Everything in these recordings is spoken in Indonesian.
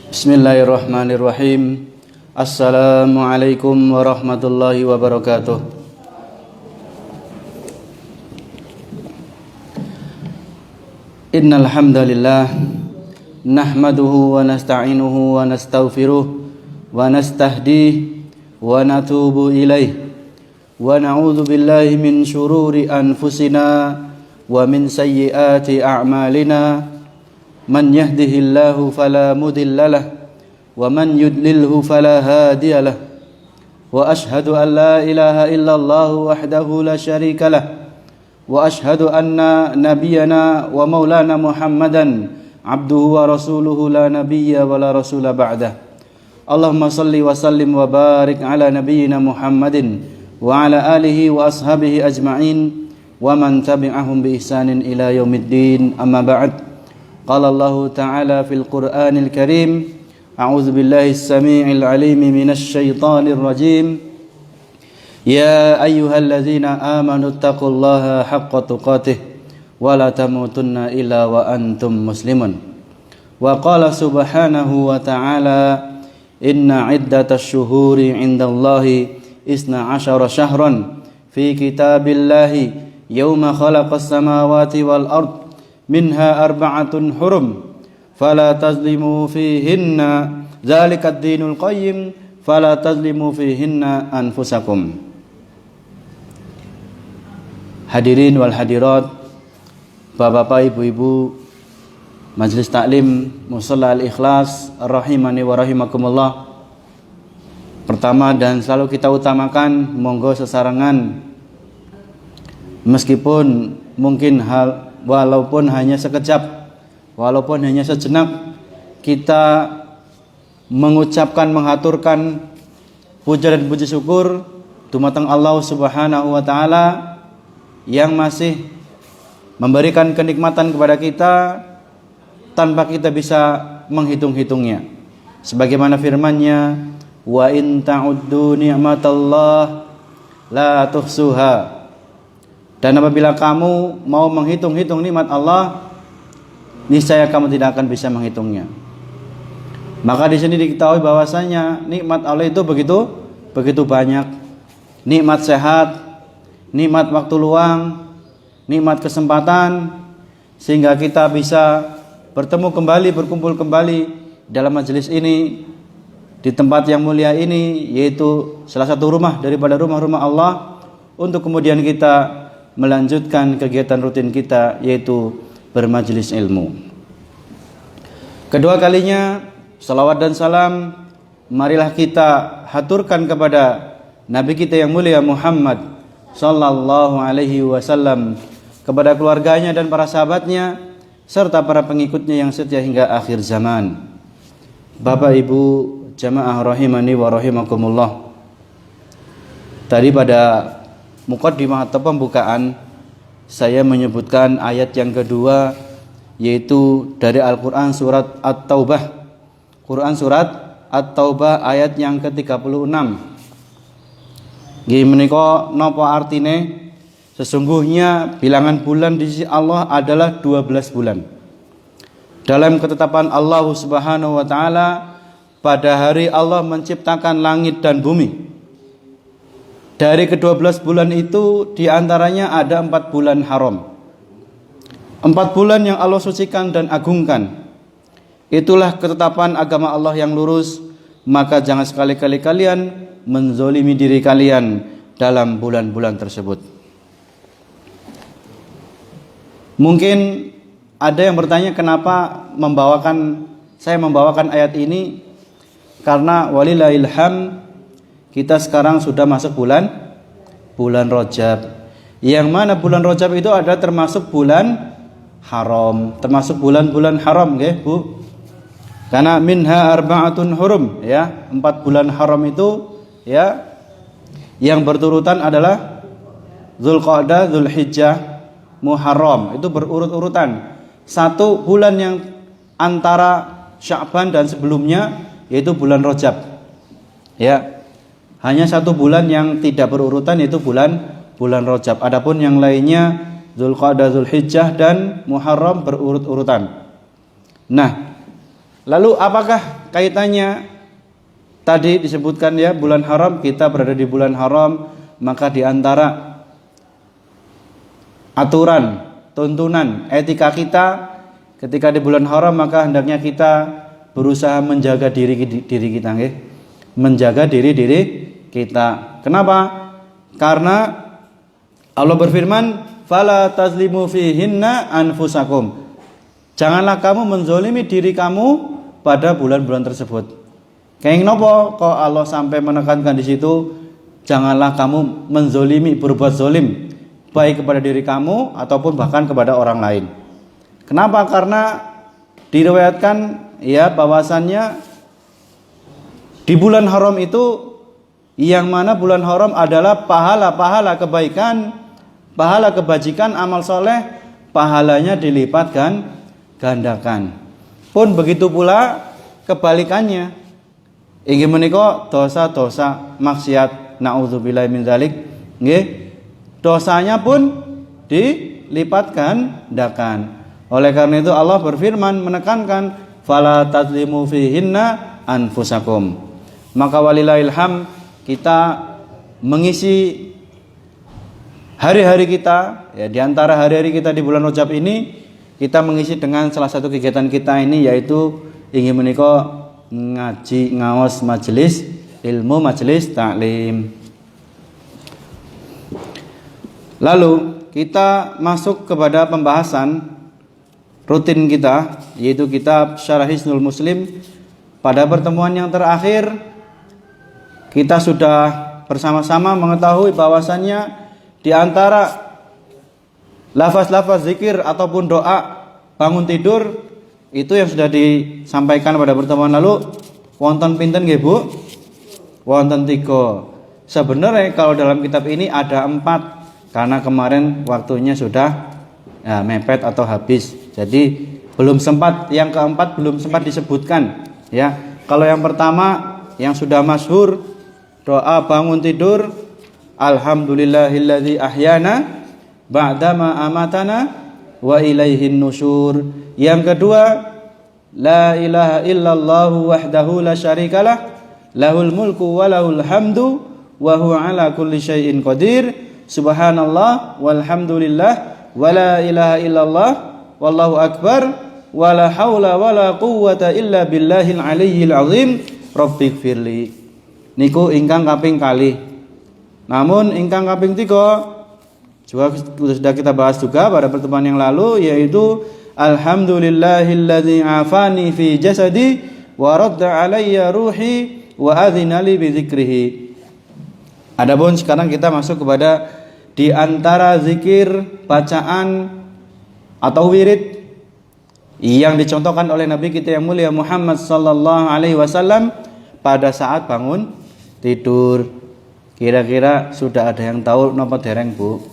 Bismillahirrahmanirrahim. Assalamualaikum warahmatullahi wabarakatuh. Innal hamdalillah nahmaduhu wa nasta'inuhu wa nastaghfiruh wa nastahdihi wa natubu ilaih wa na'udzu billahi min syururi anfusina wa min sayyiati a'malina. Man yahdihillahu fala mudilla lahu wa man yudlilhu fala hadiya lahu wa ashhadu an la ilaha illallah wahdahu la syarika lahu wa ashhadu anna nabiyyana wa maulana Muhammadan abduhu wa rasuluhu la nabiyya wa la rasula ba'dah. Allahumma salli wa sallim wa barik ala nabiyyina Muhammadin wa ala alihi wa ashabihi ajma'in wa man tabi'ahum bi ihsanin ila yaumiddin. Amma ba'd. Qala Allah Ta'ala fil Qur'anil Karim, a'udzu billahi as-sami'il 'alim minasy syaithanir rajim. Ya ayyuhalladzina amanu taqullaha haqqa tuqatih wa la tamutunna illa wa antum muslimun. Wa qala subhanahu wa ta'ala, inna 'iddatash syuhuri 'indallahi 12 syahran fi kitabillahi yauma khalaqas samawati wal ard minha arba'atun hurum fala tazlimu fihinna zalikad dinul qayyim fala tazlimu fihinna anfusakum. Hadirin wal hadirat, bapak-bapak, ibu-ibu, majelis taklim Musholla Al-Ikhlas rahimani wa rahimakumullah. Pertama dan selalu kita utamakan, monggo sesarengan, meskipun mungkin walaupun hanya sekejap, walaupun hanya sejenak, kita mengucapkan, mengaturkan puja dan puji syukur dumateng Allah Subhanahu wa Ta'ala yang masih memberikan kenikmatan kepada kita tanpa kita bisa menghitung-hitungnya. Sebagaimana firman-Nya, wa in ta'uddu ni'matallah la tuhsuha. Dan apabila kamu mau menghitung-hitung nikmat Allah, niscaya kamu tidak akan bisa menghitungnya. Maka di sini diketahui bahwasanya nikmat Allah itu begitu banyak. Nikmat sehat, nikmat waktu luang, nikmat kesempatan, sehingga kita bisa bertemu kembali, berkumpul kembali dalam majelis ini, di tempat yang mulia ini, yaitu salah satu rumah daripada rumah-rumah Allah, untuk kemudian kita melanjutkan kegiatan rutin kita, yaitu bermajelis ilmu. Kedua kalinya, salawat dan salam marilah kita haturkan kepada Nabi kita yang mulia Muhammad sallallahu alaihi wasallam, kepada keluarganya dan para sahabatnya serta para pengikutnya yang setia hingga akhir zaman. Bapak Ibu jamaah rahimani wa rahimakumullah. Tadi pada muqaddimah atau pembukaan saya menyebutkan ayat yang kedua, yaitu dari Al-Quran surat At-Taubah. Quran surat At-Taubah ayat yang ke-36. Nggih menika napa artine? Sesungguhnya bilangan bulan di sisi Allah adalah 12 bulan. Dalam ketetapan Allah Subhanahu wa Ta'ala, pada hari Allah menciptakan langit dan bumi. Dari ke-12 bulan itu diantaranya ada 4 bulan haram. 4 bulan yang Allah sucikan dan agungkan. Itulah ketetapan agama Allah yang lurus. Maka jangan sekali-kali kalian menzolimi diri kalian dalam bulan-bulan tersebut. Mungkin ada yang bertanya, kenapa saya membawakan ayat ini? Karena walillahil hamd, kita sekarang sudah masuk bulan Rajab. Yang mana bulan Rajab itu adalah termasuk bulan haram, termasuk bulan-bulan haram, nggih, Bu. Karena minha arba'atun hurum, ya. 4 bulan haram itu, ya, yang berturutan adalah Dzulqa'dah, Dzulhijjah, Muharram. Itu berurut-urutan. Satu bulan yang antara Sya'ban dan sebelumnya, yaitu bulan Rajab. Ya. Hanya 1 bulan yang tidak berurutan, yaitu bulan Rajab. Adapun yang lainnya Dzulqa'dah, Dzulhijjah dan Muharram berurut-urutan. Nah, Lalu apakah kaitannya tadi disebutkan ya bulan haram, kita berada di bulan haram, maka di antara aturan, tuntunan, etika kita ketika di bulan haram maka hendaknya kita berusaha menjaga diri kita, nggih. Menjaga diri kita. Kenapa? Karena Allah berfirman, "Fala tazlimu fihinna anfusakum." Janganlah kamu menzolimi diri kamu pada bulan-bulan tersebut. Kayak nopo kok Allah sampai menekankan di situ, janganlah kamu menzolimi, berbuat zolim baik kepada diri kamu ataupun bahkan kepada orang lain. Kenapa? Karena diriwayatkan ya bahwasannya di bulan haram itu, yang mana bulan haram adalah pahala-pahala kebaikan, pahala kebajikan, amal soleh, pahalanya dilipat gandakan. Pun begitu pula kebalikannya. Inggih menika dosa-dosa maksiat, naudzubillahi min dzalik, nggih. Dosanya pun dilipat gandakan. Oleh karena itu Allah berfirman menekankan, fala tazlimu fihinna anfusakum. Maka walillahil ham, kita mengisi hari-hari kita ya, di antara hari-hari kita di bulan Rajab ini, kita mengisi dengan salah satu kegiatan kita ini, yaitu ingin menika ngaji ngaos majelis ilmu, majelis taklim. Lalu kita masuk kepada pembahasan rutin kita, yaitu kitab Syarah Hisnul Muslim. Pada pertemuan yang terakhir kita sudah bersama-sama mengetahui bahwasannya di antara lafaz-lafaz zikir ataupun doa bangun tidur itu yang sudah disampaikan pada pertemuan lalu, wonten pinten nggih Bu? Wonten 3. Sebenarnya kalau dalam kitab ini ada 4, karena kemarin waktunya sudah ya, mepet atau habis. Jadi belum sempat, yang keempat belum sempat disebutkan ya. Kalau yang pertama yang sudah masyhur, doa bangun tidur, alhamdulillahilladzi ahyana ba'dama amatana wa ilaihin nusyur. Yang kedua, la ilaha illallah wahdahu la syarikalah, lahul mulku wa lahul hamdu wa huwa ala kulli syai'in qadir, subhanallah walhamdulillah wa la ilaha illallah wallahu akbar wa la haula wa la quwwata illa billahil aliyyil azim rabbighfirli. Niku ingkang kaping kalih. Namun ingkang kaping 3 juga sudah kita bahas juga pada pertemuan yang lalu, yaitu alhamdulillahilladzi afani fi jasadi wa radda alayya ruhi wa adzina li bi dzikrihi. Adapun sekarang kita masuk kepada di antara zikir, bacaan atau wirid yang dicontohkan oleh Nabi kita yang mulia Muhammad sallallahu alaihi wasallam pada saat bangun tidur. Kira-kira sudah ada yang tahu napa dereng, Bu?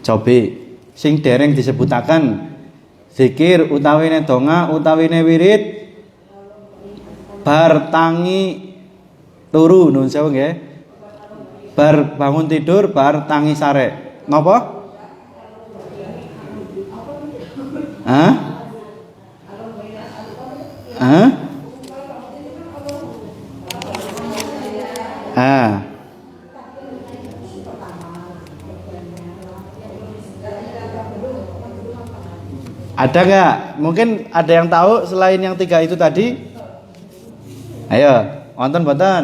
Cobi sing dereng disebutaken zikir utawine donga utawine wirid bar tangi turu, nun sewu nggih. Bar bangun tidur, bar tangi sare. Napa? Hah? Hah? Ah. Ada nggak? Mungkin ada yang tahu selain yang 3 itu tadi? Ayo, wonten mboten?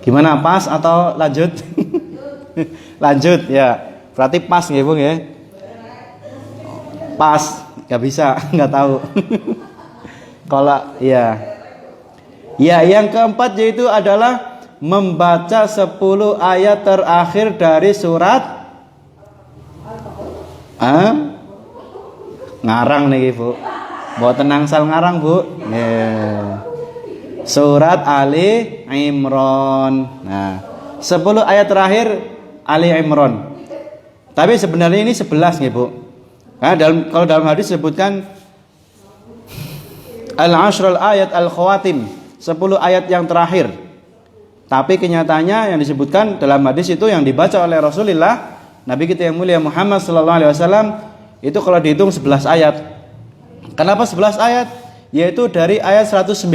Gimana, pas atau lanjut? Lanjut ya. Berarti pas nggih, Bu nggih? Pas, nggak bisa, nggak tahu. Kalau ya. Ya, yang keempat yaitu adalah membaca 10 ayat terakhir dari surat ngarang nih, Bu. Mboten nangsal ngarang, Bu. Yeah. Surat Ali Imran. Nah, 10 ayat terakhir Ali Imran. Tapi sebenarnya ini 11 nih, Bu. Nah, kalau dalam hadis disebutkan al-ashrul ayat al-khawatim, 10 ayat yang terakhir. Tapi kenyataannya yang disebutkan dalam hadis itu yang dibaca oleh Rasulullah Nabi kita yang mulia Muhammad sallallahu alaihi wasallam itu kalau dihitung 11 ayat. Kenapa 11 ayat? Yaitu dari ayat 190.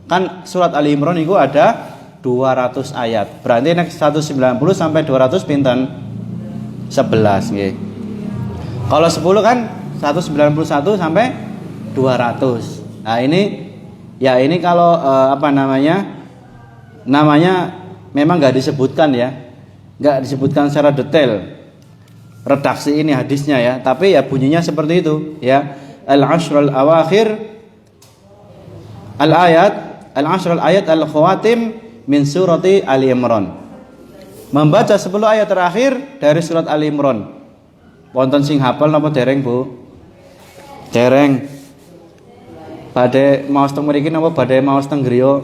Kan surat Ali Imran itu ada 200 ayat. Berarti nek 190 sampai 200 pinten? 11 nggih. Kalau 10 kan 191 sampai 200. Nah, ini kalau namanya memang enggak disebutkan ya. Enggak disebutkan secara detail redaksi ini hadisnya ya, tapi ya bunyinya seperti itu ya. Al-ashrul awakhir al-ashrul ayat al-khawatim min surati Ali Imran. Membaca 10 ayat terakhir dari surat Ali Imran. Wonten sing hafal napa dereng, Bu? Dereng. Badhe maos teng mriki napa badhe maos teng griya?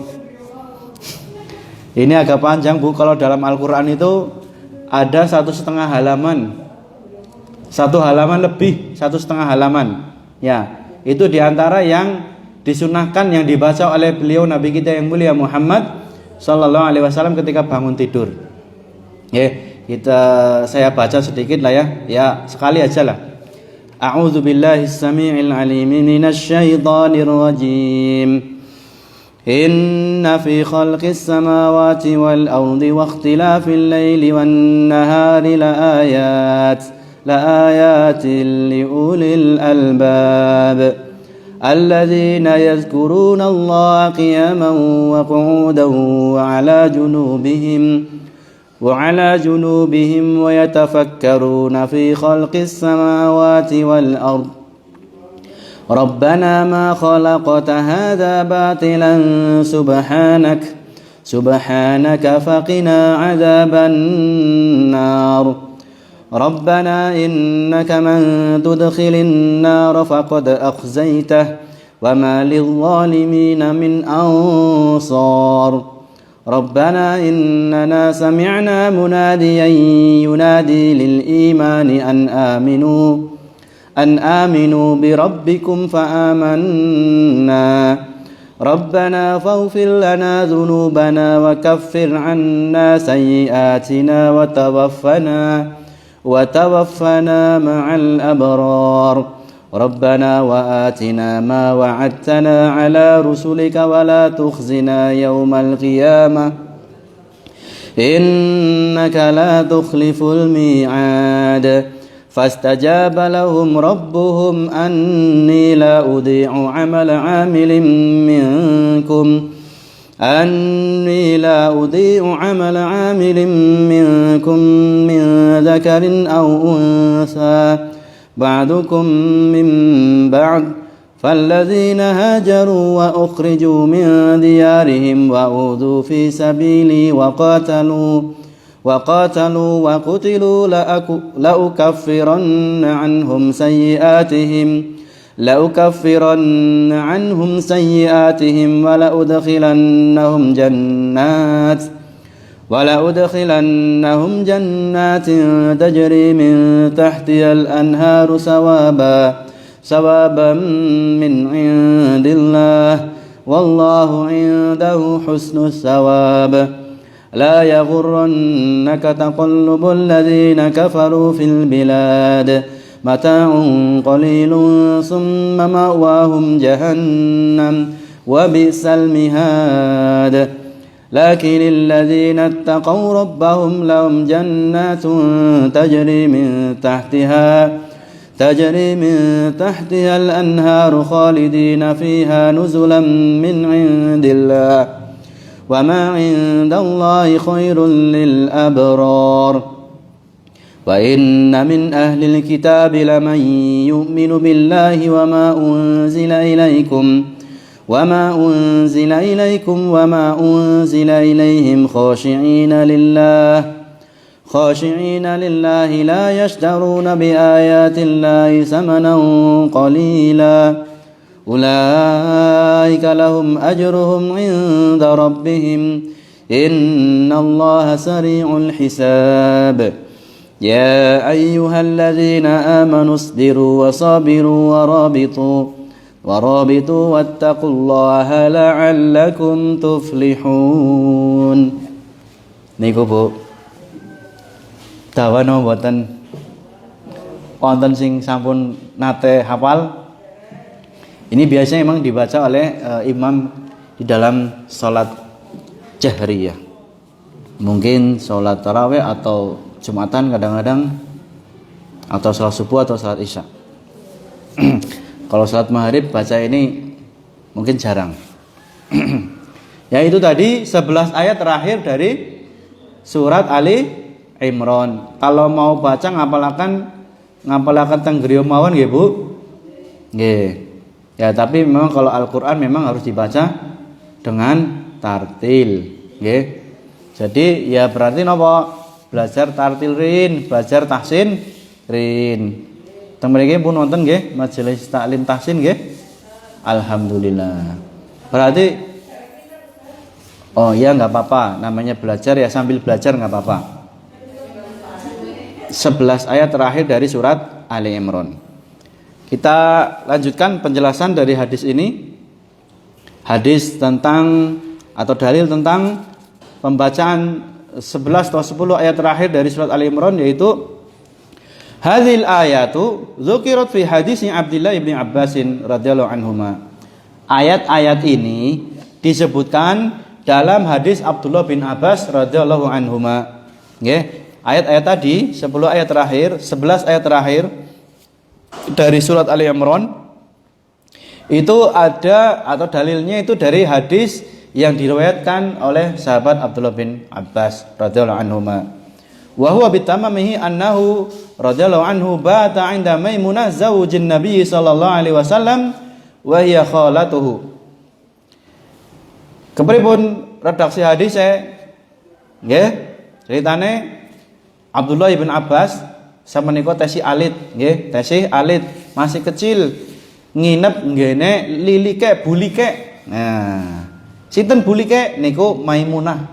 Ini agak panjang, Bu. Kalau dalam Al-Qur'an itu ada 1,5 halaman. 1 halaman lebih, 1,5 halaman. Ya, itu diantara yang disunahkan yang dibaca oleh beliau Nabi kita yang mulia Muhammad sallallahu alaihi wasallam ketika bangun tidur. Ya, saya baca sedikit lah ya. Ya, sekali aja lah. A'udzu billahi samii'il 'aliim minasy syaithaanir rajiim. Inna fi khalqis samawati wal ardi wa ikhtilafil laili wan nahari laayatin liulil albab. الذين يذكرون الله قياما وقعودا وعلى جنوبهم ويتفكرون في خلق السماوات والأرض ربنا ما خلقت هذا باطلا سبحانك فقنا عذاب النار ربنا إنك من تدخل النار فقد أخزيته وما للظالمين من أنصار ربنا إننا سمعنا مناديا ينادي للإيمان أن آمنوا بربكم فآمنا ربنا فاغفر لنا ذنوبنا وكفر عنا سيئاتنا وتوفنا مع الأبرار ربنا وآتنا ما وعدتنا على رسلك ولا تخزنا يوم القيامة إنك لا تخلف الميعاد فاستجاب لهم ربهم أني لا أضيع عمل عامل منكم من ذكر أو أنثى بعضكم من بعض فالذين هاجروا وأخرجوا من ديارهم وأوذوا في سبيلي وقاتلوا وقتلوا لأكفرن عنهم سيئاتهم ولأدخلنهم جنات تجري من تحتها الأنهار ثوابا من عند الله والله عنده حسن الثواب لا يغرنك تقلب الذين كفروا في البلاد متاع قليل ثم مأواهم جهنم وبئس المهاد لكن الذين اتقوا ربهم لهم جنات تجري من تحتها الأنهار خالدين فيها نزلا من عند الله وما عند الله خير للأبرار وإن من أهل الكتاب لمن يؤمن بالله وما أنزل إليكم وما أنزل إليهم خاشعين لله لا يشترون بآيات الله ثمنا قليلا أولئك لهم أجرهم عند ربهم إن الله سريع الحساب يا أيها الذين آمنوا اصبروا وصابروا ورابطوا واتقوا الله لعلكم تفلحون. Niku Bu, dawane mboten wonten sing sampun nate hafal Ini biasanya memang dibaca oleh imam di dalam sholat jahriyah. Mungkin sholat tarawih atau Jumatan kadang-kadang, atau sholat subuh atau sholat isya. Kalau sholat maghrib baca ini mungkin jarang. Ya itu tadi 11 ayat terakhir dari surat Ali Imran. Kalau mau baca ngapalakan tenggriya mawon nggih Bu? Nggih. Ya tapi memang kalau Al-Qur'an memang harus dibaca dengan tartil, nggih. Jadi ya berarti napa? Belajar tartil rin, belajar tahsin rin. Teng mriki pun wonten nggih majelis taklim tahsin nggih. Alhamdulillah. Berarti oh ya nggak apa-apa, namanya belajar ya sambil belajar nggak apa-apa. 11 ayat terakhir dari surat Ali Imran. Kita lanjutkan penjelasan dari hadis ini. Hadis tentang atau dalil tentang pembacaan 11 atau 10 ayat terakhir dari surat Ali Imran, yaitu hadhil ayatu dzukirat fi hadis Abdullah bin Abbas radhiyallahu anhuma. Ayat-ayat ini disebutkan dalam hadis Abdullah bin Abbas radhiyallahu anhuma. Nggih, ayat-ayat tadi 10 ayat terakhir, 11 ayat terakhir dari surat Ali Imran itu ada atau dalilnya itu dari hadis yang diriwayatkan oleh sahabat Abdullah bin Abbas radhiyallahu anhuma. Wa huwa bitamamihi annahu radhiyallahu anhu bata 'inda Maimunah zaujin Nabi sallallahu alaihi wasallam wa hiya khalatuhu. Kepripun redaksi hadis nggih? Ceritane Abdullah bin Abbas samenika tesih alit, nggih, tesih alit, masih kecil, nginep nggene lilike bulike. Nah, sinten bulike niku Maimunah.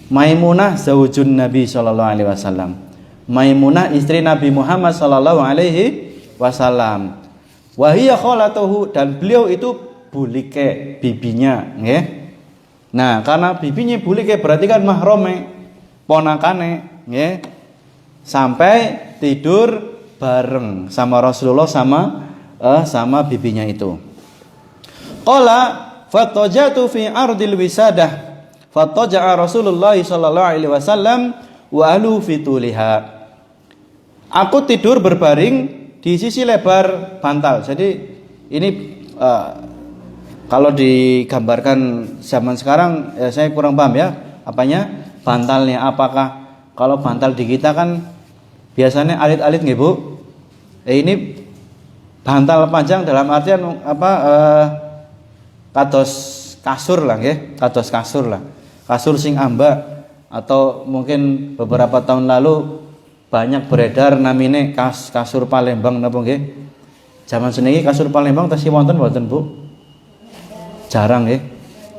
Maimunah zaujun Nabi sallallahu alaihi wasallam. Maimunah istri Nabi Muhammad sallallahu alaihi wasallam. Wa hiya khalatuhu, dan beliau itu bulike, bibinya, nggih. Nah, karena bibinya bulike berarti kan mahrome, ponakane, nggih. Sampai tidur bareng sama Rasulullah sama bibinya itu. Qala fatajatu fi ardil wisadah fataja'a Rasulullah sallallahu alaihi wasallam wa alu fituliha. Aku tidur berbaring di sisi lebar bantal. Jadi ini kalau digambarkan zaman sekarang saya kurang paham ya, apanya? Bantalnya. Apakah kalau bantal di kita kan biasanya alit-alit nggih Bu? Ini bantal panjang dalam artian apa? Kados kasur lah nggih, kados kasur lah. Kasur sing ambak, atau mungkin beberapa tahun lalu banyak beredar namine kasur Palembang napa nggih? Zaman seniki kasur Palembang tasih wonten mboten Bu? Jarang nggih.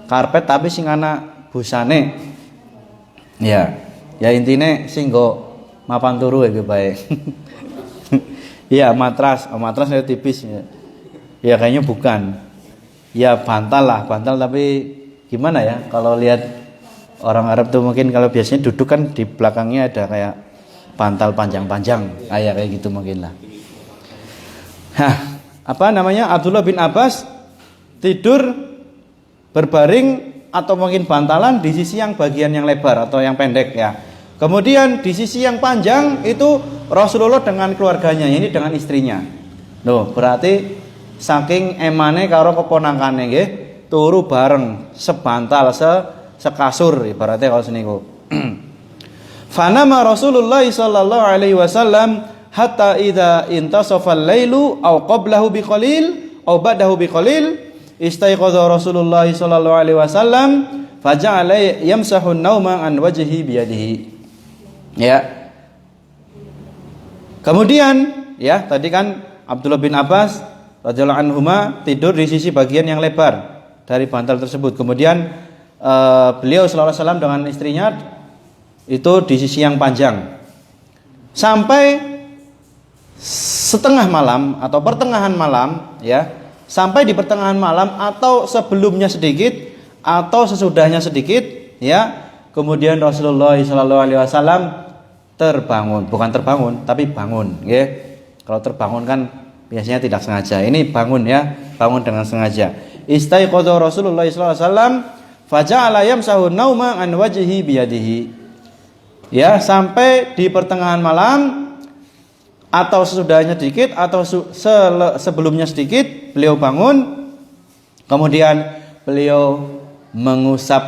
Karpet tapi sing ana busane. Ya. Ya intine sing nggo mapan turu iki bae. Iya, matras itu tipis ya. Ya kayaknya bukan. Ya bantal lah, bantal tapi gimana ya? Kalau lihat orang Arab tuh mungkin kalau biasanya duduk kan di belakangnya ada kayak bantal panjang-panjang, kayak gitu mungkin lah. Apa namanya? Abdullah bin Abbas tidur berbaring atau mungkin bantalan di sisi yang bagian yang lebar atau yang pendek ya. Kemudian di sisi yang panjang itu Rasulullah dengan keluarganya, ini dengan istrinya. Loh, berarti saking emane karo keponakane nggih, turu bareng sebantal sekasur ibaratnya kalau seniku. Fanama Rasulullah sallallahu alaihi wasallam hatta idza intasafa al-lailu aw qablahu biqalil aw ba'dahu biqalil istaiqadha Rasulullah sallallahu alaihi wasallam faja'ala yamsahu an-nauma an wajhihi biyadihi. Ya. Kemudian ya, tadi kan Abdullah bin Abbas radhiyallahu anhuma tidur di sisi bagian yang lebar dari bantal tersebut. Kemudian beliau sallallahu alaihi wasallam dengan istrinya itu di sisi yang panjang. Sampai setengah malam atau pertengahan malam ya. Sampai di pertengahan malam atau sebelumnya sedikit atau sesudahnya sedikit ya. Kemudian Rasulullah sallallahu alaihi wasallam terbangun, bukan terbangun tapi bangun, ya. Kalau terbangun kan biasanya tidak sengaja. Ini bangun ya, bangun dengan sengaja. Istaiqadha Rasulullah sallallahu alaihi wasallam faja'ala yamsahu nauma an wajhihi biyadihi. Ya, sampai di pertengahan malam atau sesudahnya sedikit atau sebelumnya sedikit beliau bangun, kemudian beliau mengusap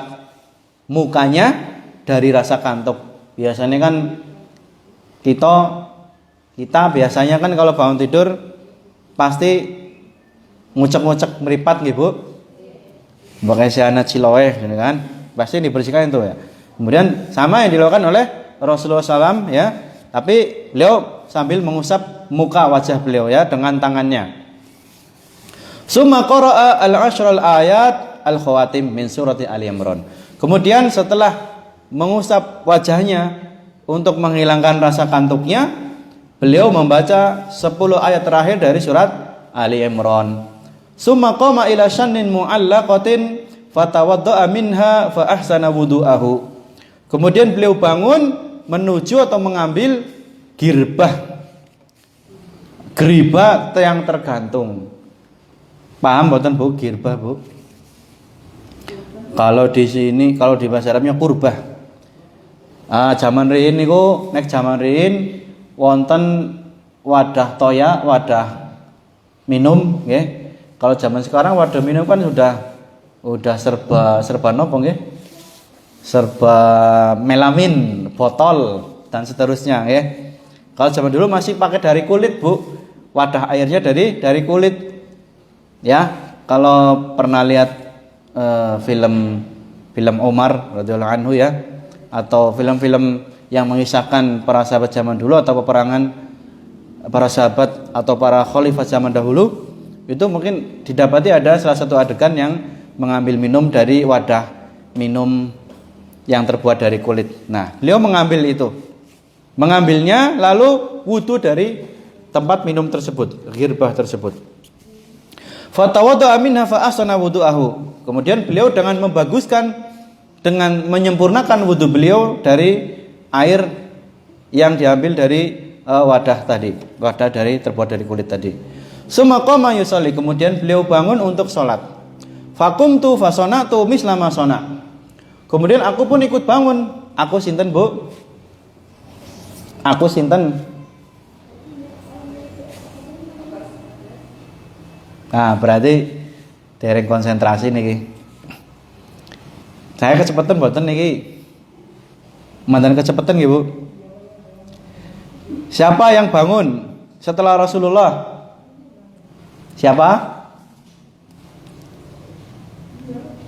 mukanya dari rasa kantuk. Biasanya kan kita biasanya kan kalau bangun tidur pasti ngucek-ngucek meripat nggih, Bu. Pakai sianat ciloeh gitu kan. Pasti dibersihkan itu ya. Kemudian sama yang dilakukan oleh Rasulullah SAW ya. Tapi beliau sambil mengusap muka wajah beliau ya dengan tangannya. Summa qara'a al-ashral ayat al-khawatim min surati Ali Imran. Kemudian setelah mengusap wajahnya untuk menghilangkan rasa kantuknya, beliau membaca 10 ayat terakhir dari surat Ali Imran. Summa qama ila shannin mu'allaqatin fatawadda'a minha fa ahsana wudu'ahu. Kemudian beliau bangun menuju atau mengambil geribah yang tergantung. Paham mboten Bu geribah, Bu? Kalau di sini, kalau di bahasa Arabnya kurbah. Zaman riyin niku nek zaman riyin wonten wadah toya, wadah minum nggih. Kalau zaman sekarang wadah minum kan udah serba nopo nggih? Serba melamin, botol dan seterusnya nggih. Kalau zaman dulu masih pakai dari kulit, Bu. Wadah airnya dari kulit. Ya, kalau pernah lihat film Umar radhiyallahu anhu ya, atau film-film yang mengisahkan para sahabat zaman dulu atau peperangan para sahabat atau para khalifah zaman dahulu, itu mungkin didapati ada salah satu adegan yang mengambil minum dari wadah minum yang terbuat dari kulit. Nah, beliau mengambil itu, mengambilnya lalu wudu dari tempat minum tersebut, ghirbah tersebut. Fatawadda'a minha fa ahsana wudu'ahu. Kemudian beliau dengan menyempurnakan wudu beliau dari air yang diambil dari wadah dari terbuat dari kulit tadi. Summa qama yusalli, kemudian beliau bangun untuk sholat. Faqumtu fasonatu misla ma sona. Kemudian aku pun ikut bangun. Aku sinten, Bu? Aku sinten? Nah, berarti dereng konsentrasi niki. Saya kecepatan mboten niki. Mandan kecepatan nggih, Bu. Siapa yang bangun setelah Rasulullah? Siapa?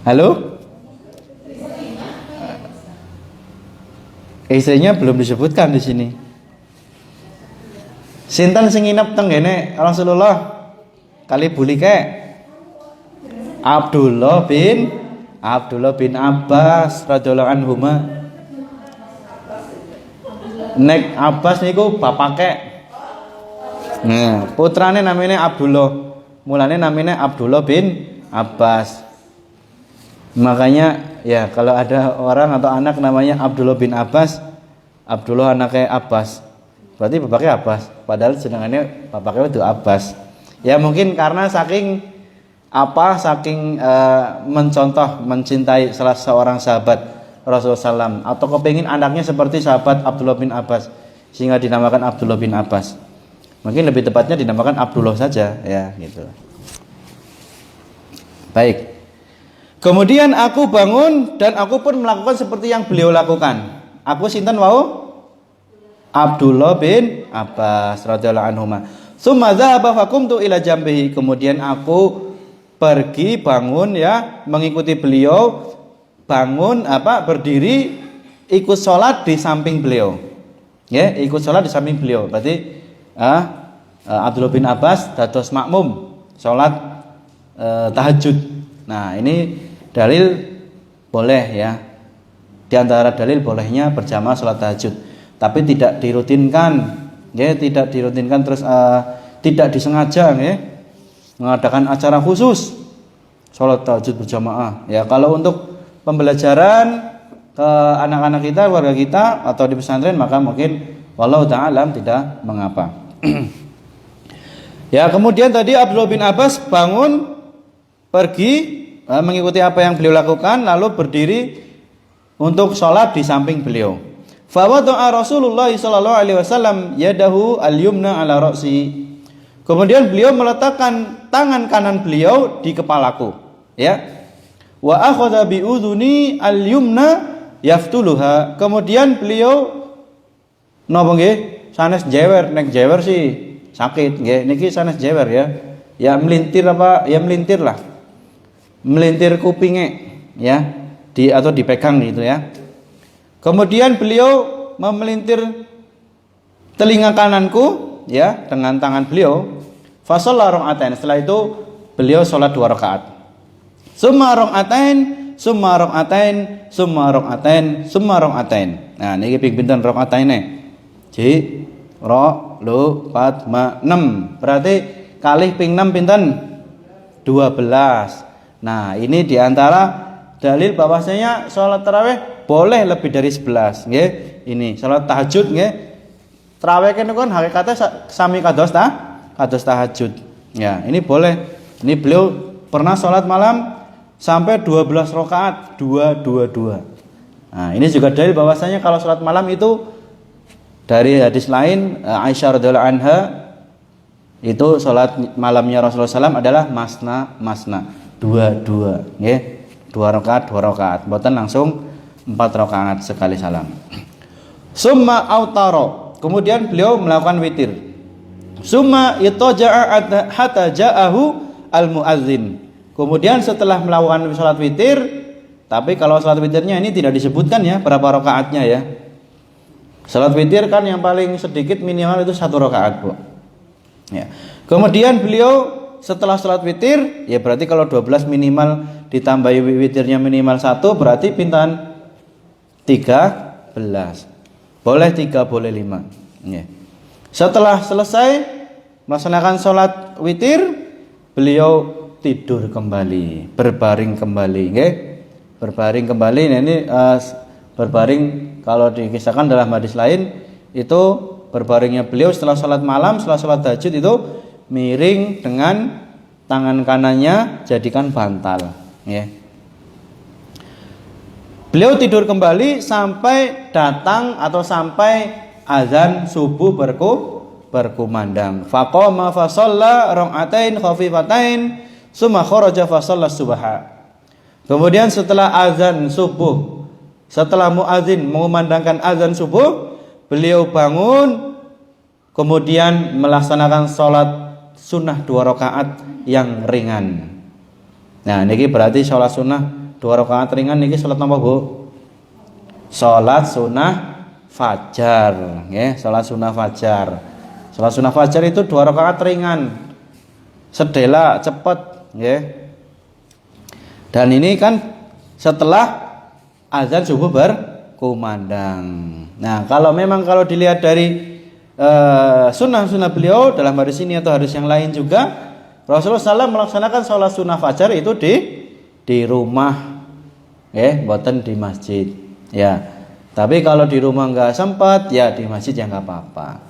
Halo? Istrinya belum disebutkan di sini. Sinten sing nginep teng ngene Rasulullah? Kali bulike Abdullah bin Abbas radhiyallahu anhuma. Nek Abbas niku bapake. Nah, putrane namanya Abdullah. Mulane namanya Abdullah bin Abbas. Makanya ya kalau ada orang atau anak namanya Abdullah bin Abbas, Abdullah anaknya Abbas, berarti bapaknya Abbas. Padahal jenengannya bapaknya itu Abbas. Ya mungkin karena saking mencintai salah seorang sahabat Rasulullah SAW, atau kepingin anaknya seperti sahabat Abdullah bin Abbas, sehingga dinamakan Abdullah bin Abbas. Mungkin lebih tepatnya dinamakan Abdullah saja, ya gitu. Baik. Kemudian aku bangun dan aku pun melakukan seperti yang beliau lakukan. Aku sinten wau? Abdullah bin Abbas radhiyallahu anhuma. Tsumma dzahaba faqumtu ila jambihi. Kemudian aku pergi bangun ya, mengikuti beliau, berdiri ikut sholat di samping beliau. Ya, ikut sholat di samping beliau. Berarti Abdullah bin Abbas dados makmum sholat tahajud. Nah, ini dalil boleh ya. Di antara dalil bolehnya berjamaah sholat tahajud, tapi tidak dirutinkan. Ya, tidak dirutinkan terus tidak disengaja ya, mengadakan acara khusus sholat tahajud berjamaah. Ya, kalau untuk pembelajaran ke anak-anak kita, warga kita atau di pesantren, maka mungkin wallahu ta'ala tidak mengapa. Ya, kemudian tadi Abdullah bin Abbas bangun pergi mengikuti apa yang beliau lakukan, lalu berdiri untuk sholat di samping beliau. Fa wada'a Rasulullah sallallahu alaihi wasallam yadahu al-yumna ala ra'si. Kemudian beliau meletakkan tangan kanan beliau di kepalaku, ya. Wa akhadha bi udhuni al-yumna yaftuluha. Kemudian beliau napa nggih? Sanes jewer, nek jewer sih sakit nggih, niki sanes jewer ya. Ya melintir apa? Ya melintir lah. Melintir kupinge ya, atau dipegang gitu ya. Kemudian beliau memelintir telinga kananku ya dengan tangan beliau. Fa shalla raka'atain. Setelah itu beliau salat 2 rakaat. Summa raka'atain, summa raka'atain, summa raka'atain, summa raka'atain. Nah, niki ping pinten rakaataine? Ji ro lu 4 ma 6. Berarti kalih ping 6 pinten? 12. Nah, ini diantara dalil bahwasanya sholat tarawih boleh lebih dari 11, nggih. Ini sholat tahajud nggih. Tarawih kan hakikatnya sami kados tahajud. Ya, ini boleh. Ini beliau pernah sholat malam sampai 12 rakaat, 2. Nah, ini juga dalil bahwasanya kalau sholat malam itu dari hadis lain Aisyah radhiyallahu anha itu sholat malamnya Rasulullah SAW adalah masna 2, nggih. 2 rakaat, mboten langsung 4 rakaat sekali salam. Summa autaro, kemudian beliau melakukan witir. Summa itaja'a hatta ja'ahu al-muadzin. Kemudian setelah melakukan salat witir, tapi kalau salat witirnya ini tidak disebutkan ya berapa rakaatnya ya. Salat witir kan yang paling sedikit minimal itu 1 rakaat, Bu. Ya. Kemudian beliau setelah salat witir, ya berarti kalau 12 minimal ditambahi witirnya minimal 1 berarti pintan 13. Boleh 3, boleh 5. Ya. Setelah selesai melaksanakan salat witir, beliau tidur kembali, berbaring kembali, nggih. Berbaring kembali. Nah, ini berbaring kalau dikisahkan dalam hadis lain itu berbaringnya beliau setelah salat malam, setelah salat tahajud itu miring dengan tangan kanannya jadikan bantal, ya. Beliau tidur kembali sampai datang atau sampai azan subuh berkumandang. Faqama fa shalla rak'atain khafifatain summa kharaja fa shalla subha. Kemudian setelah azan subuh, setelah muazin mengumandangkan azan subuh, beliau bangun kemudian melaksanakan salat sunnah 2 rakaat yang ringan. Nah, niki berarti salat sunnah 2 rakaat ringan niki salat napa, Bu? Salat sunnah fajar, nggih, salat sunnah fajar. Salat sunnah fajar itu 2 rakaat ringan. Sedela cepet, nggih. Dan ini kan setelah azan subuh berkumandang. Nah, kalau dilihat dari sunnah-sunnah beliau dalam hadis ini atau hadis yang lain juga, Rasulullah SAW melaksanakan sholat sunnah fajar itu di rumah, bukan di masjid, ya. Tapi kalau di rumah nggak sempat, ya di masjid ya nggak apa-apa.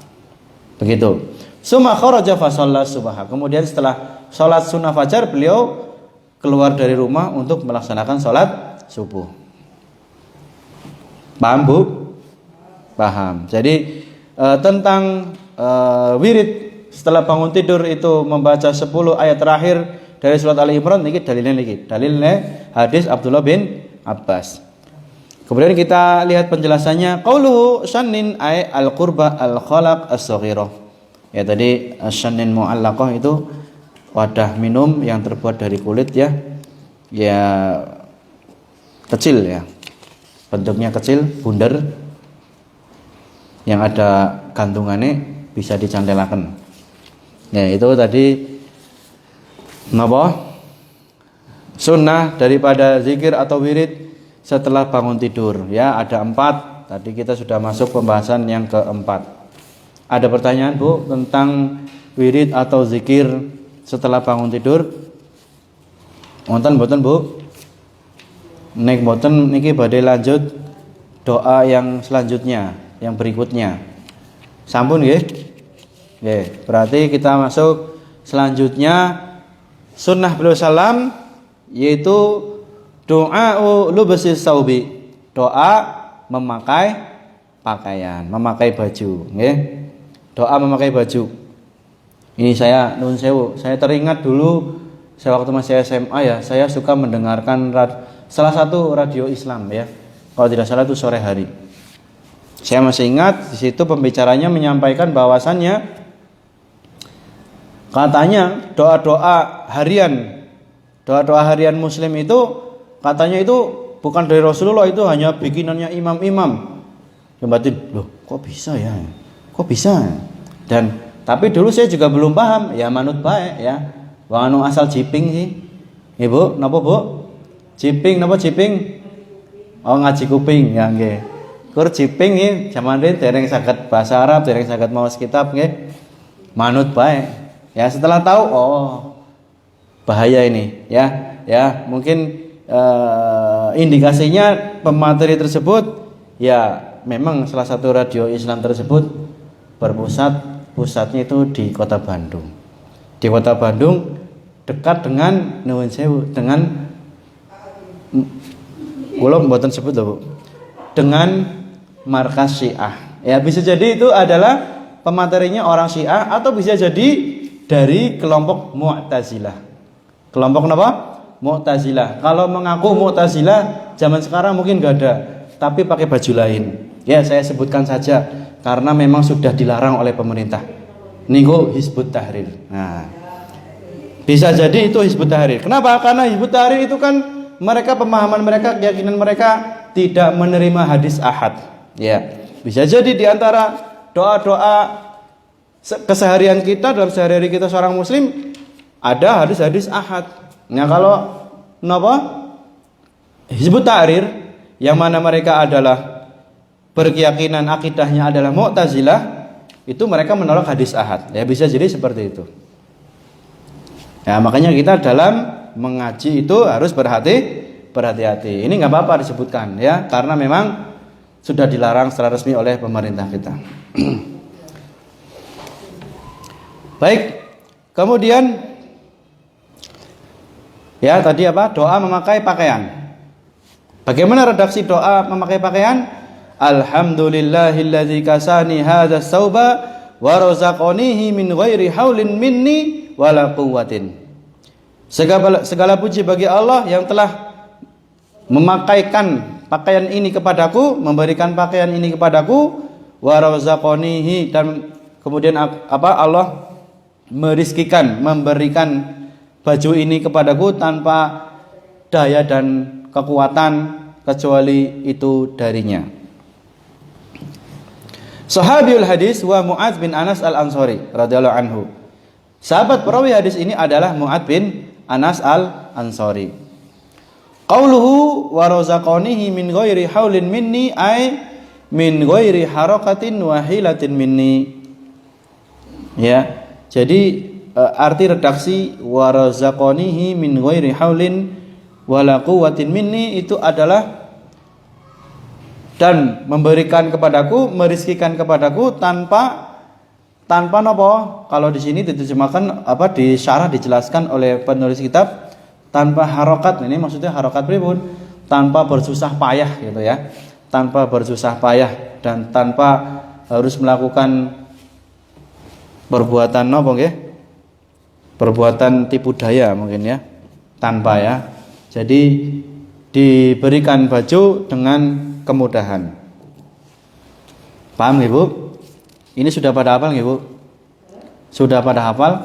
Begitu. Summa kharaja fa shalla subha. Kemudian setelah sholat sunnah fajar beliau keluar dari rumah untuk melaksanakan sholat subuh. Paham, Bu? Paham. Jadi tentang wirid setelah bangun tidur itu membaca 10 ayat terakhir dari surat Ali Imran niki dalilnya hadis Abdullah bin Abbas. Kemudian kita lihat penjelasannya, qauluhu shannin ay al-qurba al-khalaq as-saghirah. Ya, tadi shannin mu'allaqah itu wadah minum yang terbuat dari kulit ya. Ya kecil ya. Bentuknya kecil, bundar, yang ada gantungannya bisa dicantelaken. Ya, itu tadi napa? Sunnah daripada zikir atau wirid setelah bangun tidur. Ya, ada 4. Tadi kita sudah masuk pembahasan yang keempat. Ada pertanyaan, Bu, tentang wirid atau zikir setelah bangun tidur? Wonten mboten, Bu? Nek mboten niki badhe lanjut doa yang selanjutnya, yang berikutnya. Sampun nggih? Nggih, berarti kita masuk Selanjutnya sunnah beliau salam yaitu doa lubasis saubi, doa memakai pakaian, memakai baju, nggih. Doa memakai baju. Ini saya nun sewu, saya teringat dulu saya waktu masih SMA ya, saya suka mendengarkan salah satu radio Islam ya. Kalau tidak salah itu sore hari. Saya masih ingat di situ pembicaranya menyampaikan bahwasannya katanya doa-doa harian muslim itu katanya itu bukan dari Rasulullah, itu hanya bikinannya imam-imam. Yang batin, loh kok bisa ya? Kok bisa? Dan tapi dulu saya juga belum paham, ya manut baik ya. Wong anu asal jiping sih. Ibu, napa Bu? Jiping napa jiping? Oh ngaji kuping ya nggih. Kur jiping nggih jaman rin dereng saged bahasa Arab, dereng saged maos kitab nggih. Manut baik. Ya setelah tahu, oh bahaya ini ya, ya mungkin indikasinya pemateri tersebut ya memang salah satu radio Islam tersebut pusatnya itu di kota Bandung. Di kota Bandung dekat dengan nuwun sewu, dengan kula mboten sebut lho Bu, dengan markas Syiah. Ya bisa jadi itu adalah pematerinya orang Syiah atau bisa jadi dari kelompok Mu'tazilah. Kelompok apa? Mu'tazilah. Kalau mengaku Mu'tazilah zaman sekarang mungkin enggak ada, tapi pakai baju lain. Ya, saya sebutkan saja karena memang sudah dilarang oleh pemerintah. Niku Hizbut Tahrir. Nah, bisa jadi itu Hizbut Tahrir. Kenapa? Karena Hizbut Tahrir itu kan mereka pemahaman mereka, keyakinan mereka tidak menerima hadis ahad. Ya, bisa jadi di antara doa-doa keseharian kita, dalam sehari-hari kita seorang muslim ada hadis-hadis ahad. Nah kalau napa Hizbut Tahrir yang mana mereka adalah berkeyakinan akidahnya adalah Mu'tazilah, itu mereka menolak hadis ahad. Ya bisa jadi seperti itu. Ya makanya kita dalam mengaji itu harus berhati-hati. Ini nggak apa-apa disebutkan ya, karena memang sudah dilarang secara resmi oleh pemerintah kita. Baik, kemudian ya tadi apa? Doa memakai pakaian. Bagaimana redaksi doa memakai pakaian? Alhamdulillahilladzi kasani hadzal sauba wa razaqanihi min ghairi haulin minni wala quwwatin. Segala puji bagi Allah yang telah memakaikan pakaian ini kepadaku, memberikan pakaian ini kepadaku, wa razaqanihi, dan kemudian apa? Allah memberikan baju ini kepadaku tanpa daya dan kekuatan kecuali itu darinya. Sahabiul hadis wa Mu'adz bin Anas al-Ansari radhiyallahu anhu. Sahabat perawi hadis ini adalah Mu'adz bin Anas al-Ansari. Qauluhu wa razaqanihi min ghairi haulin minni ay min ghairi harakatin wa hilatin minni. Ya. Jadi arti redaksi wa razaqanihi min ghairi haulin wala quwwatin minni itu adalah dan memberikan kepadaku, merizkikan kepadaku tanpa napa? Kalau di sini diterjemahkan apa, di syarah dijelaskan oleh penulis kitab tanpa harokat. Ini maksudnya harokat pripun? Tanpa bersusah payah gitu ya. Tanpa bersusah payah dan tanpa harus melakukan perbuatan napa nggih? Perbuatan tipu daya mungkin ya. Tanpa ya. Jadi diberikan baju dengan kemudahan. Paham nggih, Bu? Ini sudah pada hafal nggih, Bu? Sudah pada hafal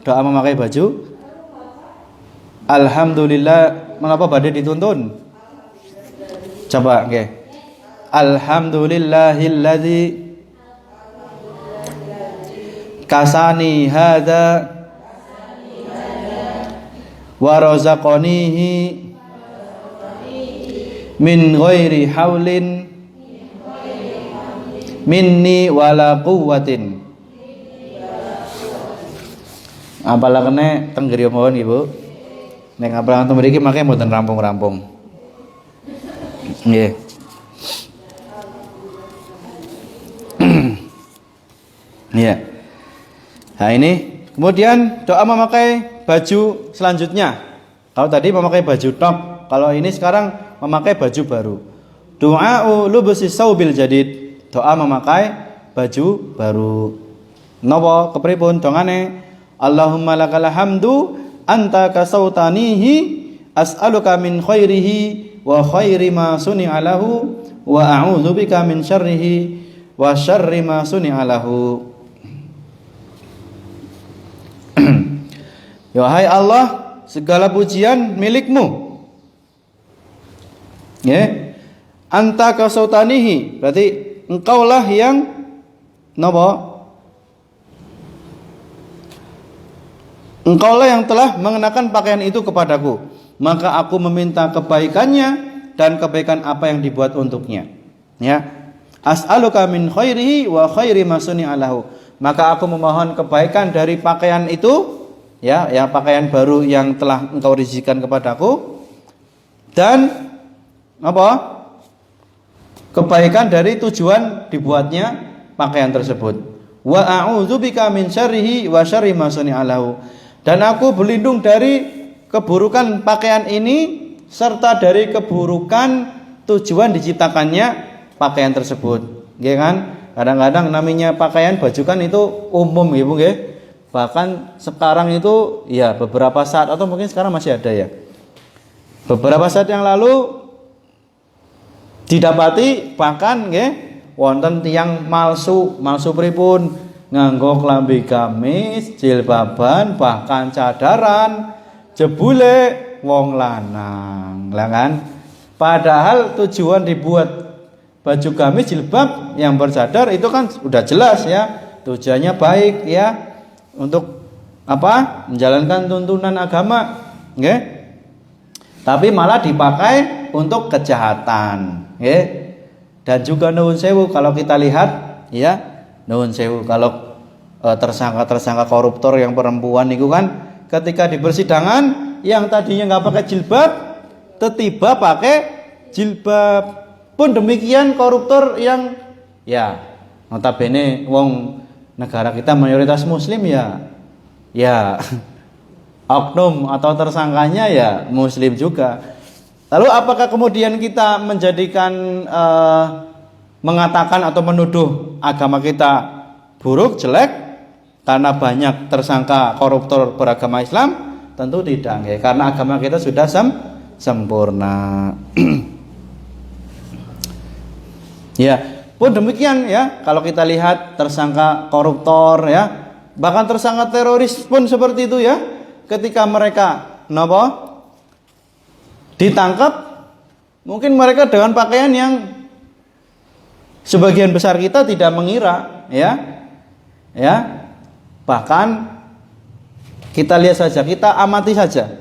doa memakai baju? Alhamdulillah, mengapa badhe dituntun? Coba nggih. Alhamdulillahilladzi kasani hadza wa razaqanihi min ghairi haulin minni wala quwwatin. Apalah kene teng griya mawon Ibu. Nek apalah teng mriki make mboten rampung-rampung. Nggih. Iya. Nah ini Kemudian doa memakai baju selanjutnya. Kalau tadi memakai baju tok, kalau ini sekarang memakai baju baru. Du'a'u lubsi saubil jadid. Doa memakai baju baru. Napa kepripun dongane? Allahumma lakal hamdu anta kasautanihi as'aluka min khairihi wa khairi ma suni'a lahu wa a'udzubika min syarrihi wa syarri ma suni'a lahu. Ya hai Allah, segala pujian milikmu. Ya. Anta kasautanihi, berarti engkaulah yang napa? Engkaulah yang telah mengenakan pakaian itu kepadaku, maka aku meminta kebaikannya dan kebaikan apa yang dibuat untuknya. Ya. As'aluka min khairihi wa khairi ma suni'a lahu. Maka aku memohon kebaikan dari pakaian itu, ya, yang pakaian baru yang telah engkau rizkikan kepadaku, dan apa? Kebaikan dari tujuan dibuatnya pakaian tersebut. Wa a'udzubika min syarrihi wa syarri ma suni'a lahu. Dan aku berlindung dari keburukan pakaian ini serta dari keburukan tujuan diciptakannya pakaian tersebut. Nggih kan? Kadang-kadang namanya pakaian baju kan itu umum ya Bu nggih. Bahkan sekarang itu ya beberapa saat atau mungkin sekarang masih ada ya. Beberapa saat yang lalu didapati bahkan nggih wonten tiyang malsu pripun nganggo klambi gamis, jilbaban, bahkan cadaran, jebule wong lanang. Lah kan? Padahal tujuan dibuat baju gamis, jilbab yang bercadar itu kan udah jelas ya. Tujuannya baik ya, untuk apa? Menjalankan tuntunan agama, nggih. Tapi malah dipakai untuk kejahatan, nggih. Dan juga nuwun sewu kalau kita lihat ya, nuwun sewu kalau tersangka koruptor yang perempuan itu kan ketika di persidangan yang tadinya nggak pakai jilbab tiba pakai jilbab. Pun demikian koruptor yang ya notabene wong negara kita mayoritas muslim ya oknum atau tersangkanya ya muslim juga. Lalu apakah kemudian kita menjadikan mengatakan atau menuduh agama kita buruk, jelek karena banyak tersangka koruptor beragama Islam? Tentu tidak, ya. Karena agama kita sudah sempurna. Ya, pun demikian ya, kalau kita lihat tersangka koruptor ya, bahkan tersangka teroris pun seperti itu ya. Ketika mereka ditangkap, mungkin mereka dengan pakaian yang sebagian besar kita tidak mengira ya. Ya. Bahkan kita lihat saja, kita amati saja.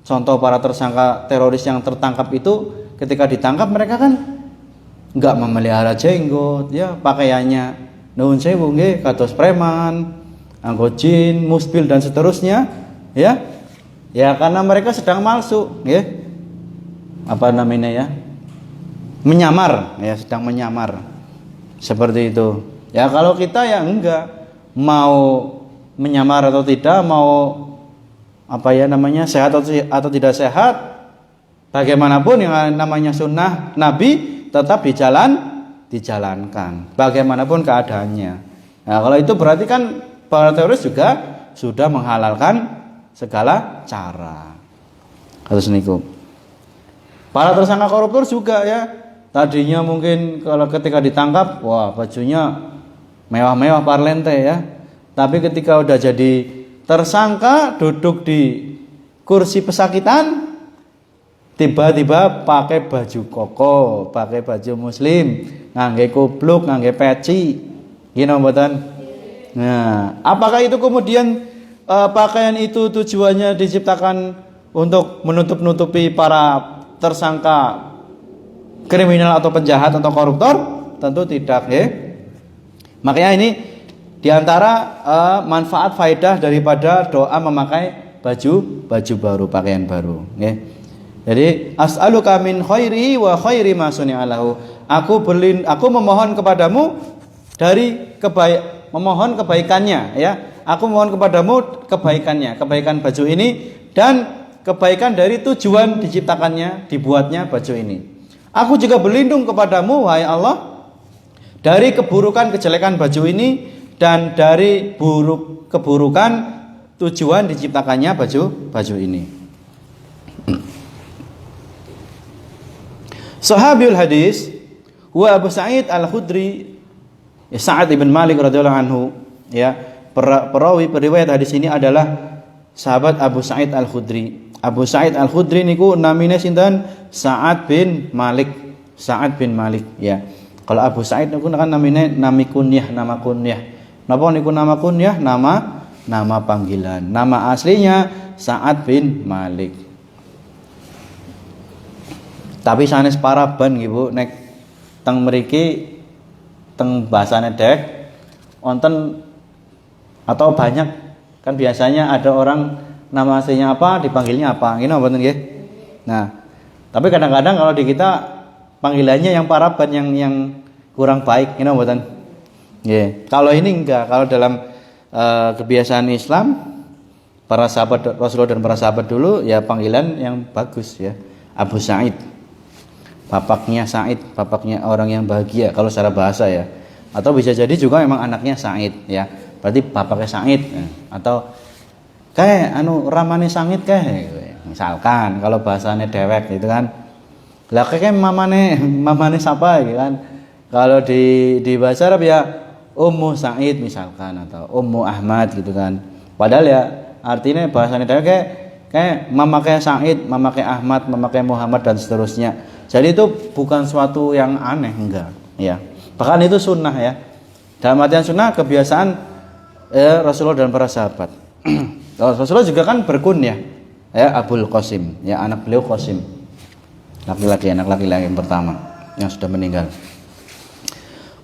Contoh para tersangka teroris yang tertangkap itu ketika ditangkap mereka kan enggak memelihara jenggot ya, pakaiannya nuwun sewu nggih kados preman, anggo jin, musbil dan seterusnya ya. Ya karena mereka sedang malsu nggih. Apa namanya ya? Menyamar ya, sedang menyamar. Seperti itu. Ya kalau kita ya enggak mau menyamar atau tidak, mau apa ya namanya sehat atau tidak sehat, bagaimanapun yang namanya sunnah Nabi tetap dijalankan bagaimanapun keadaannya. Nah, kalau itu berarti kan para teroris juga sudah menghalalkan segala cara. Kados niku. Para tersangka koruptor juga ya. Tadinya mungkin kalau ketika ditangkap, wah bajunya mewah-mewah parlente ya. Tapi ketika udah jadi tersangka, duduk di kursi pesakitan, tiba-tiba pakai baju koko, pakai baju muslim, ngangge kupluk, ngangge peci, gini mboten. Nah, apakah itu kemudian pakaian itu tujuannya diciptakan untuk menutup-nutupi para tersangka kriminal atau penjahat atau koruptor? Tentu tidak, ya. Makanya ini diantara manfaat faedah daripada doa memakai baju baru, pakaian baru, ya. Jadi as'aluka min khairi wa khairi ma suni'a lahu. Aku memohon kepadamu dari memohon kebaikannya ya. aku mohon kepadamu kebaikannya, kebaikan baju ini dan kebaikan dari tujuan diciptakannya, dibuatnya baju ini. Aku juga berlindung kepadamu wahai Allah dari keburukan kejelekan baju ini dan dari keburukan tujuan diciptakannya baju ini. Sahabiul hadis wa Abu Sa'id Al-Khudri, Sa'ad ibn Malik radhiyallahu anhu, ya. Perawi periwayat hadis ini adalah sahabat Abu Sa'id Al-Khudri. Abu Sa'id Al-Khudri niku namine sinten? Sa'ad bin Malik. Sa'ad bin Malik, ya. Kalau Abu Sa'id niku kan namine nama kunyah. Napa niku nama kunyah? Nama panggilan. Nama aslinya Sa'ad bin Malik. Tapi sanes paraban nggih Bu, nek teng mriki teng bahasane dek wonten atau banyak kan biasanya ada orang nama aslinya apa dipanggilnya apa, ngene mboten nggih. Nah, tapi kadang-kadang kalau di kita panggilannya yang paraban yang kurang baik, ngene mboten. Nggih. Kalau ini enggak, kalau dalam kebiasaan Islam para sahabat Rasulullah dan para sahabat dulu ya panggilan yang bagus ya. Abu Sa'id. Bapaknya Sa'id, bapaknya orang yang bahagia kalau secara bahasa ya. Atau bisa jadi juga memang anaknya Sa'id ya. Berarti bapaknya Sa'id ya. Atau kayak ramane Sa'id kayak misalkan kalau bahasanya dewek gitu kan. Lah kayak mamane siapa gitu kan. Kalau di bahasa Arab ya Ummu Sa'id misalkan atau Ummu Ahmad gitu kan. Padahal ya artinya bahasanya dewek kayak mama kayak Sa'id, mama kayak Ahmad, mama kayak Muhammad dan seterusnya. Jadi itu bukan suatu yang aneh, enggak ya. Bahkan itu sunnah ya. Dalam artian sunnah kebiasaan Rasulullah dan para sahabat. Rasulullah juga kan berkunyah ya Abul Qasim, ya anak beliau Qasim. Laki-laki, anak laki-laki yang pertama yang sudah meninggal.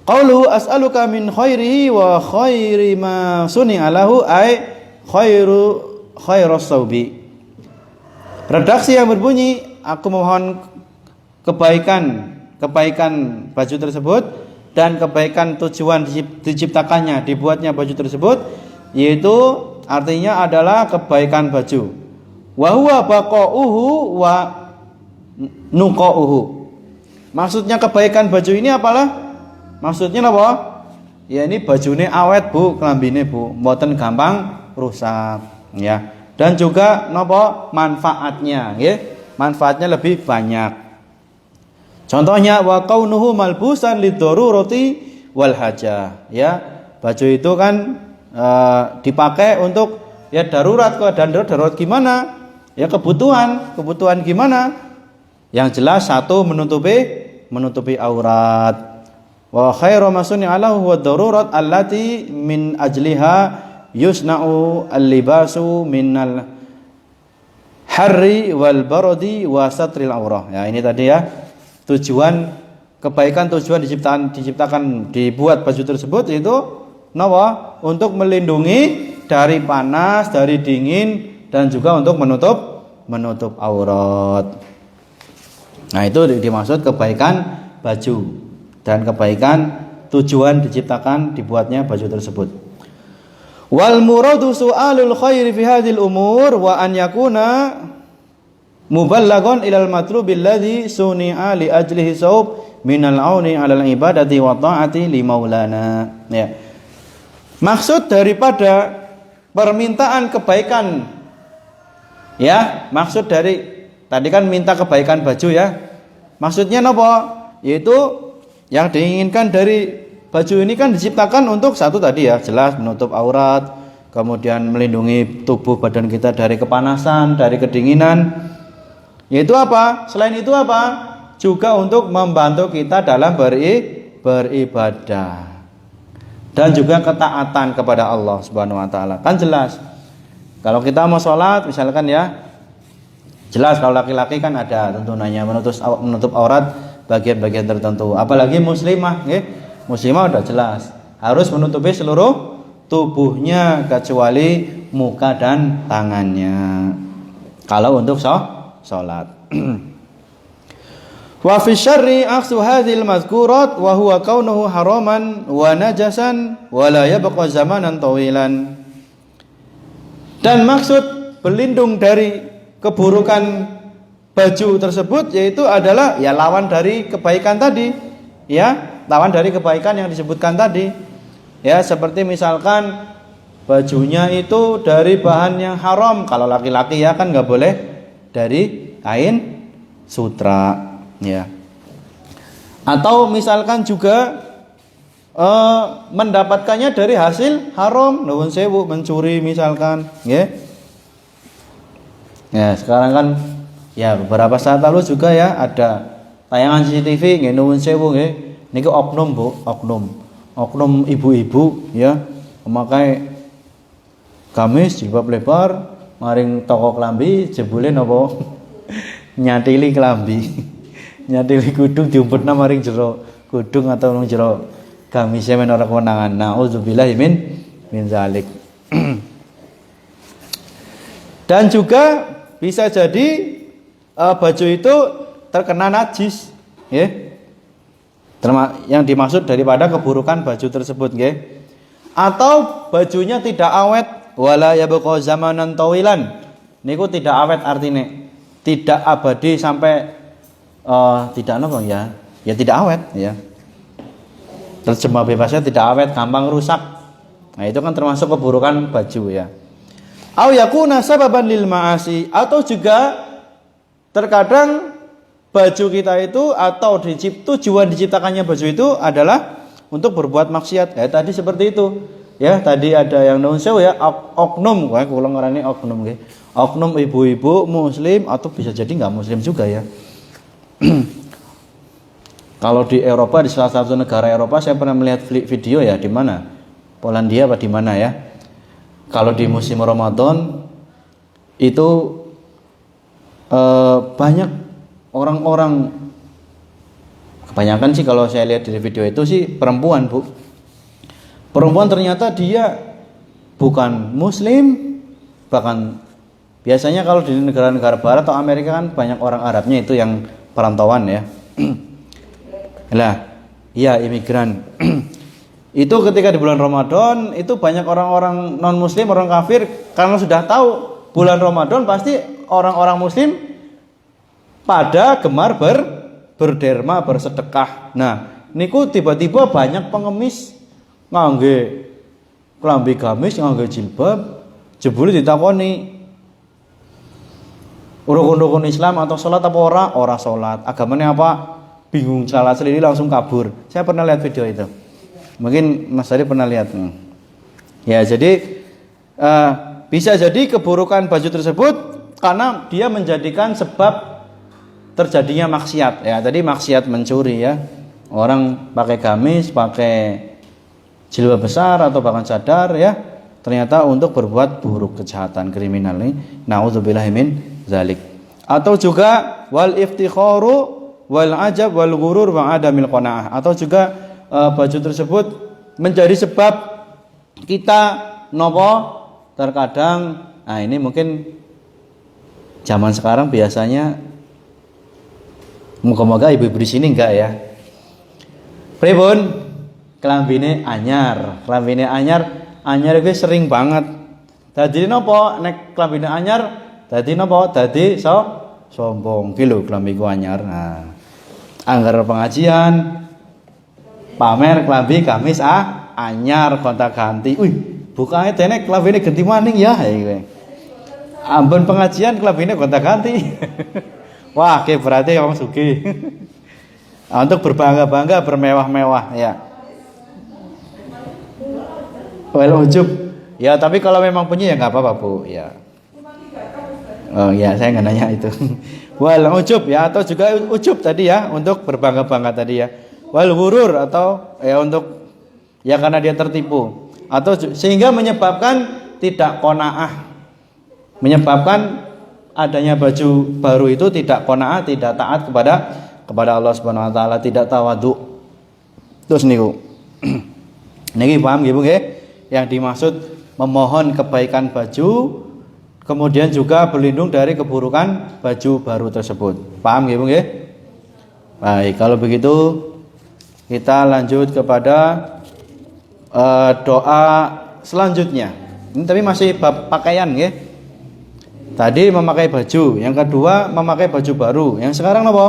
Qaulu as'aluka min khairihi wa khairi ma suni'a lahu ay khairas saubi. Redaksi yang berbunyi, aku mohon kebaikan baju tersebut dan kebaikan tujuan diciptakannya, dibuatnya baju tersebut, yaitu artinya adalah kebaikan baju. Wa huwa baqa'uhu wa nuqa'uhu. Maksudnya kebaikan baju ini apalah? Maksudnya apa? Ya ini bajune awet Bu, kelambine Bu, mboten gampang rusak ya. Dan juga napa manfaatnya nggih? Manfaatnya lebih banyak. Contohnya wa kaunuhu malbusan liddarurati wal hajah ya. Baju itu kan dipakai untuk ya darurat, keadaan darurat gimana? Ya kebutuhan gimana? Yang jelas satu menutupi aurat. Wa khairu ma suni'a wa darurat allati min ajliha yusna'u al-libasu minal harri wal baradi wa satril aurah. Ya ini tadi ya. Kebaikan tujuan diciptakan dibuat baju tersebut itu napa? Untuk melindungi dari panas, dari dingin dan juga untuk menutup aurat. Nah, itu dimaksud kebaikan baju dan kebaikan tujuan dibuatnya baju tersebut. Wal muradu su'alul khairi fi hadhil umur wa an yakuna muballagon ilal matlubil ladzi suni'a li ajlihi saub minal auni 'alal ibadati wa ta'ati li maulana ya. Maksud daripada permintaan kebaikan ya, maksud dari tadi kan minta kebaikan baju ya. Maksudnya apa? Yaitu yang diinginkan dari baju ini kan diciptakan untuk satu tadi ya, jelas menutup aurat, kemudian melindungi tubuh badan kita dari kepanasan, dari kedinginan. Yaitu apa? Selain itu apa? Juga untuk membantu kita dalam beribadah dan juga ketaatan kepada Allah Subhanahu wa taala. Kan jelas. Kalau kita mau sholat misalkan ya, jelas kalau laki-laki kan ada tuntunannya menutup aurat bagian-bagian tertentu. Apalagi muslimah, nggih. Muslimah udah jelas harus menutupi seluruh tubuhnya kecuali muka dan tangannya. Kalau untuk sholat. Wa fi syarri aksu hadhil mazkurat wa huwa kaunuhu haraman wa najasan wa la yabqa zamanan tawilan. Dan maksud berlindung dari keburukan baju tersebut yaitu adalah ya lawan dari kebaikan tadi, ya, lawan dari kebaikan yang disebutkan tadi. Ya, seperti misalkan bajunya itu dari bahan yang haram, kalau laki-laki ya kan nggak boleh dari kain sutra, ya. Atau misalkan juga mendapatkannya dari hasil haram, nuwun sewu, mencuri misalkan, ya. Ya, sekarang kan ya beberapa saat lalu juga ya ada tayangan CCTV nggih, nuwun sewu nggih. Niki oknum, Bu, oknum ibu-ibu ya memakai gamis jilbab lebar maring toko klambi jebule napa nyatili klambi. Nyatili kudung diumpetna maring jero kudung atau nang jero gamise men ora kewenangan. Nauzubillahi min zalik. Dan juga bisa jadi baju itu terkena najis, ya. Yang dimaksud daripada keburukan baju tersebut, ya. Atau bajunya tidak awet, wala yabqa zamanan tawilan. Niku tidak awet artinya tidak abadi sampai tidak apa ya? Ya tidak awet, ya. Terjemah bebasnya tidak awet, gampang rusak. Nah, itu kan termasuk keburukan baju, ya. Au yakuna sababan lil ma'asi, atau juga terkadang baju kita itu atau tujuan diciptakannya baju itu adalah untuk berbuat maksiat. Ya tadi seperti itu. Ya, tadi ada yang nuwun sewu ya, oknum, kula ngarani oknum nggih. Oknum ibu-ibu muslim atau bisa jadi enggak muslim juga ya. Kalau di Eropa, di salah satu negara Eropa saya pernah melihat video ya, di mana? Polandia apa di mana ya? Kalau di musim Ramadan itu banyak orang-orang, kebanyakan sih kalau saya lihat di video itu sih perempuan, Bu. Perempuan ternyata dia bukan muslim, bahkan biasanya kalau di negara-negara barat atau Amerika kan banyak orang Arabnya itu yang perantauan ya. Lah, iya imigran. Itu ketika di bulan Ramadan itu banyak orang-orang non muslim, orang kafir, karena sudah tahu bulan Ramadan pasti orang-orang muslim pada gemar berderma, bersedekah. Nah, niku tiba-tiba banyak pengemis ngangge klambi gamis, ngangge jilbab, jebule ditakoni rukun-rukun Islam atau sholat apa ora sholat, agamanya apa, bingung, salah selili langsung kabur. Saya pernah lihat video itu. Mungkin Mas Ari pernah lihat. Ya, jadi bisa jadi keburukan baju tersebut karena dia menjadikan sebab terjadinya maksiat. Ya, tadi maksiat mencuri ya. Orang pakai gamis, pakai jilbab besar atau bahkan cadar ya, ternyata untuk berbuat buruk, kejahatan, kriminal ini. Nauzubillahi min zalik. Atau juga wal iftikharu wal ajab wal ghurur wa adamil qanaah. Atau juga baju tersebut menjadi sebab kita nopo terkadang, nah ini mungkin zaman sekarang biasanya, moga-moga ibu-ibu di sini enggak ya, pripun klambine anyar itu sering banget. Dadi nopo nek klambine anyar dadi nopo, dadi sombong ki lho klambiku anyar. Nah, anggar pengajian pamer klambi gamis anyar gonta-ganti. Wih, bukae dene klambine ganti maning ya kowe. Ambon pengajian klambine gonta-ganti. Wah, ke berarti wong sugih. Untuk berbangga-bangga, bermewah-mewah ya. Well ujub. Ya, tapi kalau memang punya ya enggak apa-apa, Bu, ya. Oh ya, saya enggak nanya itu. Wal ujub ya, atau juga ujub tadi ya, untuk berbangga-bangga tadi ya. Wal ghurur, atau ya untuk ya karena dia tertipu, atau sehingga menyebabkan tidak qanaah, menyebabkan adanya baju baru itu tidak qanaah, tidak taat kepada Allah Subhanahu wa taala, tidak tawadhu. Terus niku niki paham nggih Bu nggih? Yang dimaksud memohon kebaikan baju, kemudian juga berlindung dari keburukan baju baru tersebut. Paham nggih Bu nggih? Baik, kalau begitu kita lanjut kepada doa selanjutnya. Ini tapi masih bab pakaian ya. Tadi memakai baju, yang kedua memakai baju baru. Yang sekarang apa?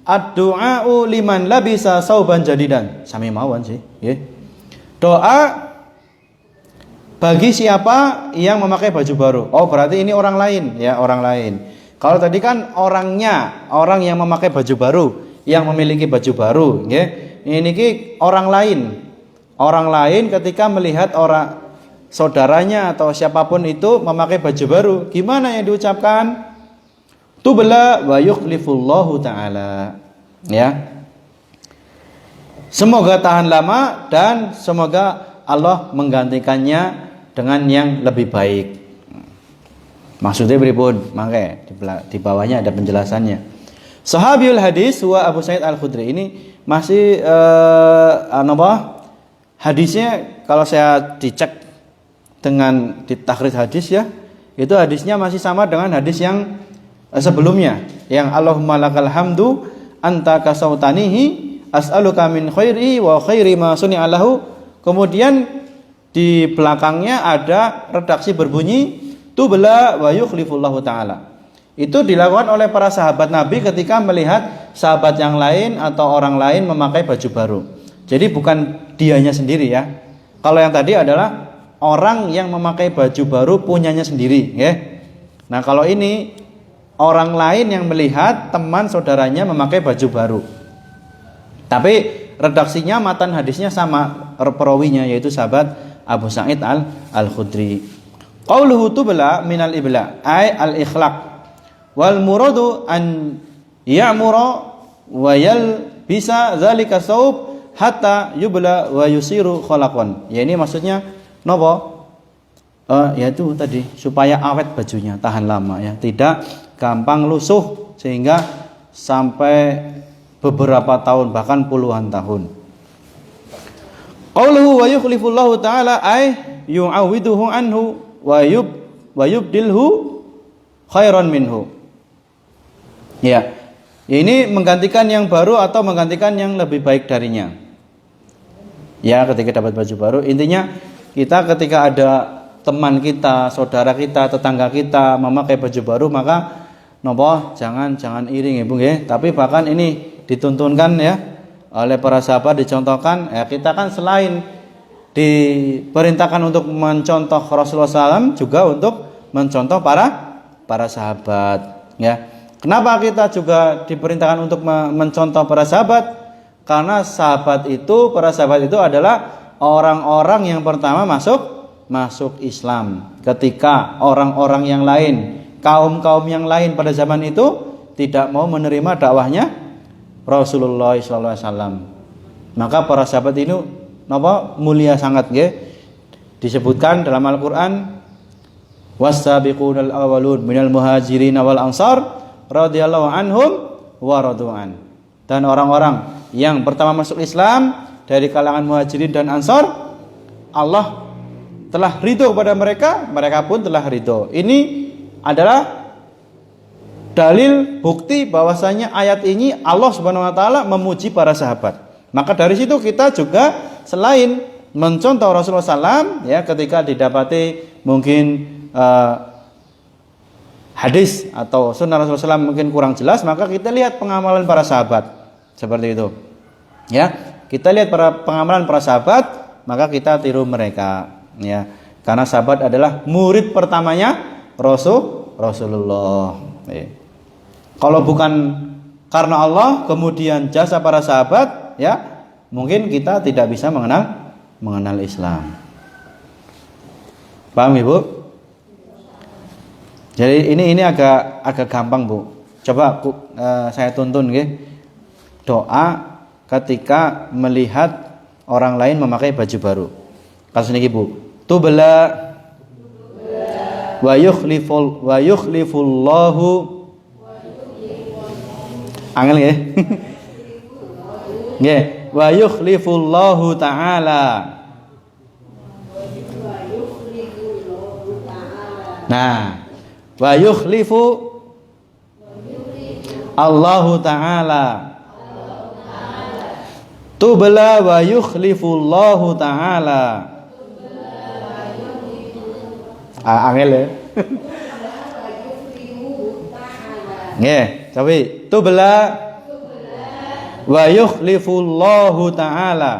Ad-du'a'u liman labisa sauban jadidan. Sami mawon sih, ya. Doa bagi siapa yang memakai baju baru. Oh, berarti ini orang lain, ya, orang lain. Kalau tadi kan orangnya, orang yang memakai baju baru, yang memiliki baju baru, ya. Ini orang lain. Orang lain ketika melihat orang saudaranya atau siapapun itu memakai baju baru, gimana yang diucapkan? Tubla wa yukhlifullahu ta'ala. Ya. Semoga tahan lama dan semoga Allah menggantikannya dengan yang lebih baik. Maksudnya beripun? Makanya di bawahnya ada penjelasannya. Sahabiul hadis wa Abu Sa'id Al-Khudri ini masih hadisnya kalau saya dicek dengan ditakhrij hadis ya, itu hadisnya masih sama dengan hadis yang sebelumnya, yang Allahumma lakal hamdu anta kasautanihi as'aluka min khairi wa khairi ma suni'a lahu. Kemudian di belakangnya ada redaksi berbunyi tubla wa yukhlifullahu ta'ala. Itu dilakukan oleh para sahabat Nabi ketika melihat sahabat yang lain atau orang lain memakai baju baru. Jadi bukan dianya sendiri ya. Kalau yang tadi adalah orang yang memakai baju baru punyanya sendiri ya. Nah, kalau ini orang lain yang melihat teman saudaranya memakai baju baru. Tapi redaksinya matan hadisnya sama perawinya, yaitu sahabat Abu Sa'id Al-Khudri. Qauluhu tubla minal ibla ay al-ikhlaq wal muradu an ya'mura wa yalbisa zalika saub hatta yubla wa yusiru khalaqan. Ya, ini maksudnya napa? Yaitu tadi supaya awet bajunya, tahan lama ya, tidak gampang lusuh sehingga sampai beberapa tahun bahkan puluhan tahun. Qauluhu wa yukhlifullahu ta'ala ay yu'awiduhu anhu wa yubdilhu khairan minhu. Ya. Ini menggantikan yang baru atau menggantikan yang lebih baik darinya. Ya, ketika dapat baju baru, intinya kita ketika ada teman kita, saudara kita, tetangga kita memakai baju baru, maka nopo jangan iri ibu ya. Tapi bahkan ini dituntunkan ya oleh para sahabat, dicontohkan ya, kita kan selain diperintahkan untuk mencontoh Rasulullah SAW juga untuk mencontoh para sahabat ya. Kenapa kita juga diperintahkan untuk mencontoh para sahabat? Karena para sahabat itu adalah orang-orang yang pertama masuk Islam. Ketika orang-orang yang lain, kaum-kaum yang lain pada zaman itu tidak mau menerima dakwahnya Rasulullah SAW, maka para sahabat ini mulia sangat nggih. Disebutkan dalam Al-Qur'an was-sabiqunal awwalun minal muhajirin wal ansar radhiyallahu anhum wa radu'an. Dan orang-orang yang pertama masuk Islam dari kalangan muhajirin dan ansar, Allah telah ridho kepada mereka, mereka pun telah ridho. Ini adalah dalil bukti bahwasanya ayat ini Allah Subhanahu wa taala memuji para sahabat. Maka dari situ kita juga selain mencontoh Rasulullah SAW ya, ketika didapati mungkin hadis atau sunnah Rasulullah SAW mungkin kurang jelas, maka kita lihat pengamalan para sahabat seperti itu. Ya, kita lihat pengamalan para sahabat, maka kita tiru mereka. Ya, karena sahabat adalah murid pertamanya Rasulullah. Ya. Kalau bukan karena Allah, kemudian jasa para sahabat, ya mungkin kita tidak bisa mengenal Islam. Paham Ibu? Jadi ini agak gampang Bu. Coba saya tuntun nggih. Doa ketika melihat orang lain memakai baju baru. Kasus niki Bu. Tubla wa yukhlifullahu angel nggih. Nggih, wa yukhlifullahu ta'ala. Nah, wa yukhlifu Allahu ta'ala. Tubla wa yukhlifullahu ta'ala. Angel ya. Nggih, sawi. Tubla wa yukhlifullahu ta'ala.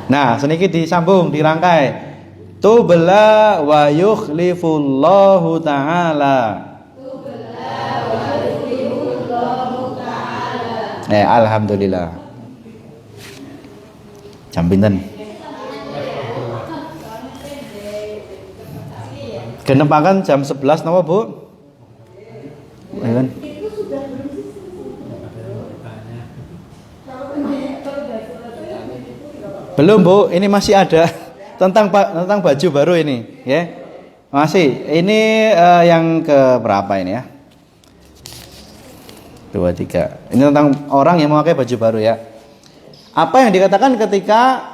Nah, seniki disambung, dirangkai. Tubla wa yukhlifullahu ta'ala. Alhamdulillah. Jam pinten? Genepaken jam 11 napa, Bu? Ayo. Belum, Bu, ini masih ada tentang baju baru ini, ya. Masih. Ini yang ke berapa ini ya? 2, 3. Ini tentang orang yang memakai baju baru ya. Apa yang dikatakan ketika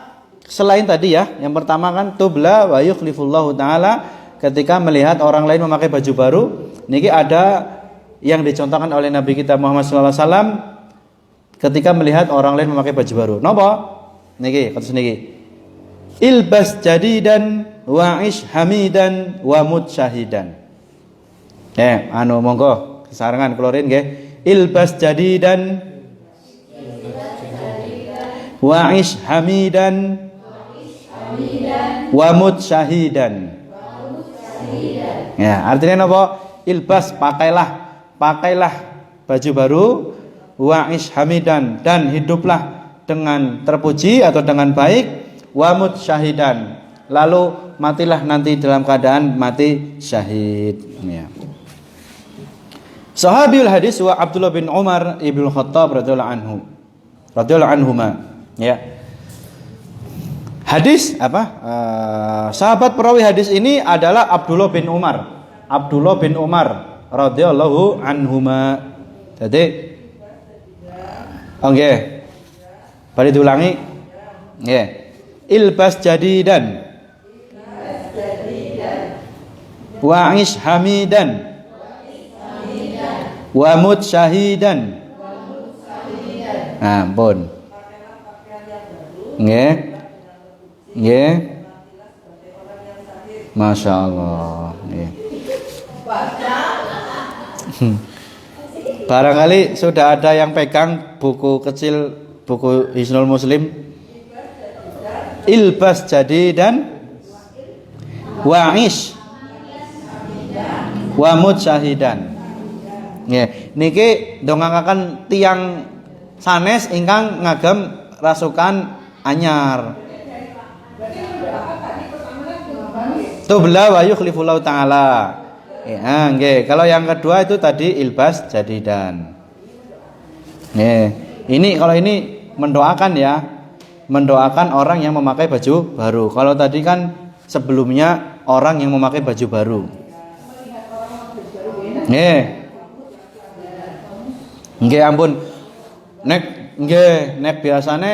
selain tadi ya, yang pertama kan tubla wa yukhlifullahu ta'ala, ketika melihat orang lain memakai baju baru, niki ada yang dicontohkan oleh Nabi kita Muhammad sallallahu alaihi wasallam ketika melihat orang lain memakai baju baru. Napa? Niki, kados niki. Ilbas jadidan wa'ish hamidan wa mut syahidan. Monggo kesarengan keluarin nggih. Ilbas jadidan wa'ish hamidan wa mut syahidan. Ya, artinya napa? Ilbas, pakailah baju baru, wa'ish hamidan, dan hiduplah dengan terpuji atau dengan baik, wamut syahidan, lalu matilah nanti dalam keadaan mati syahid ya. Sahabiul hadis wa Abdullah bin Umar ibnu Khattab radhiyallahu anhuma ya. Hadis sahabat perawi hadis ini adalah Abdullah bin Umar radhiyallahu anhuma. Jadi oke. Balik diulangi. Nggih. Ilbas jadidan. Wa'ish hamidan. Wa mut syahidan. Nah, pun. Nggih. Nggih. Masya Allah. Nggih. Barangkali sudah ada yang pegang buku kecil, buku Hisnul Muslim. Ilbas jadidan wa'ish wa mut syahidan. Nggih, niki dongakaken tiyang sanes ingkang ngagem rasukan anyar. Tubla wa yukhlifullahu ta'ala. Ya, nggih. Kalau yang kedua itu tadi ilbas jadidan. Nggih. Ini kalau ini mendoakan ya. Mendoakan orang yang memakai baju baru. Kalau tadi kan sebelumnya orang yang memakai baju baru. Nggih. Nggih ampun. Nek biasane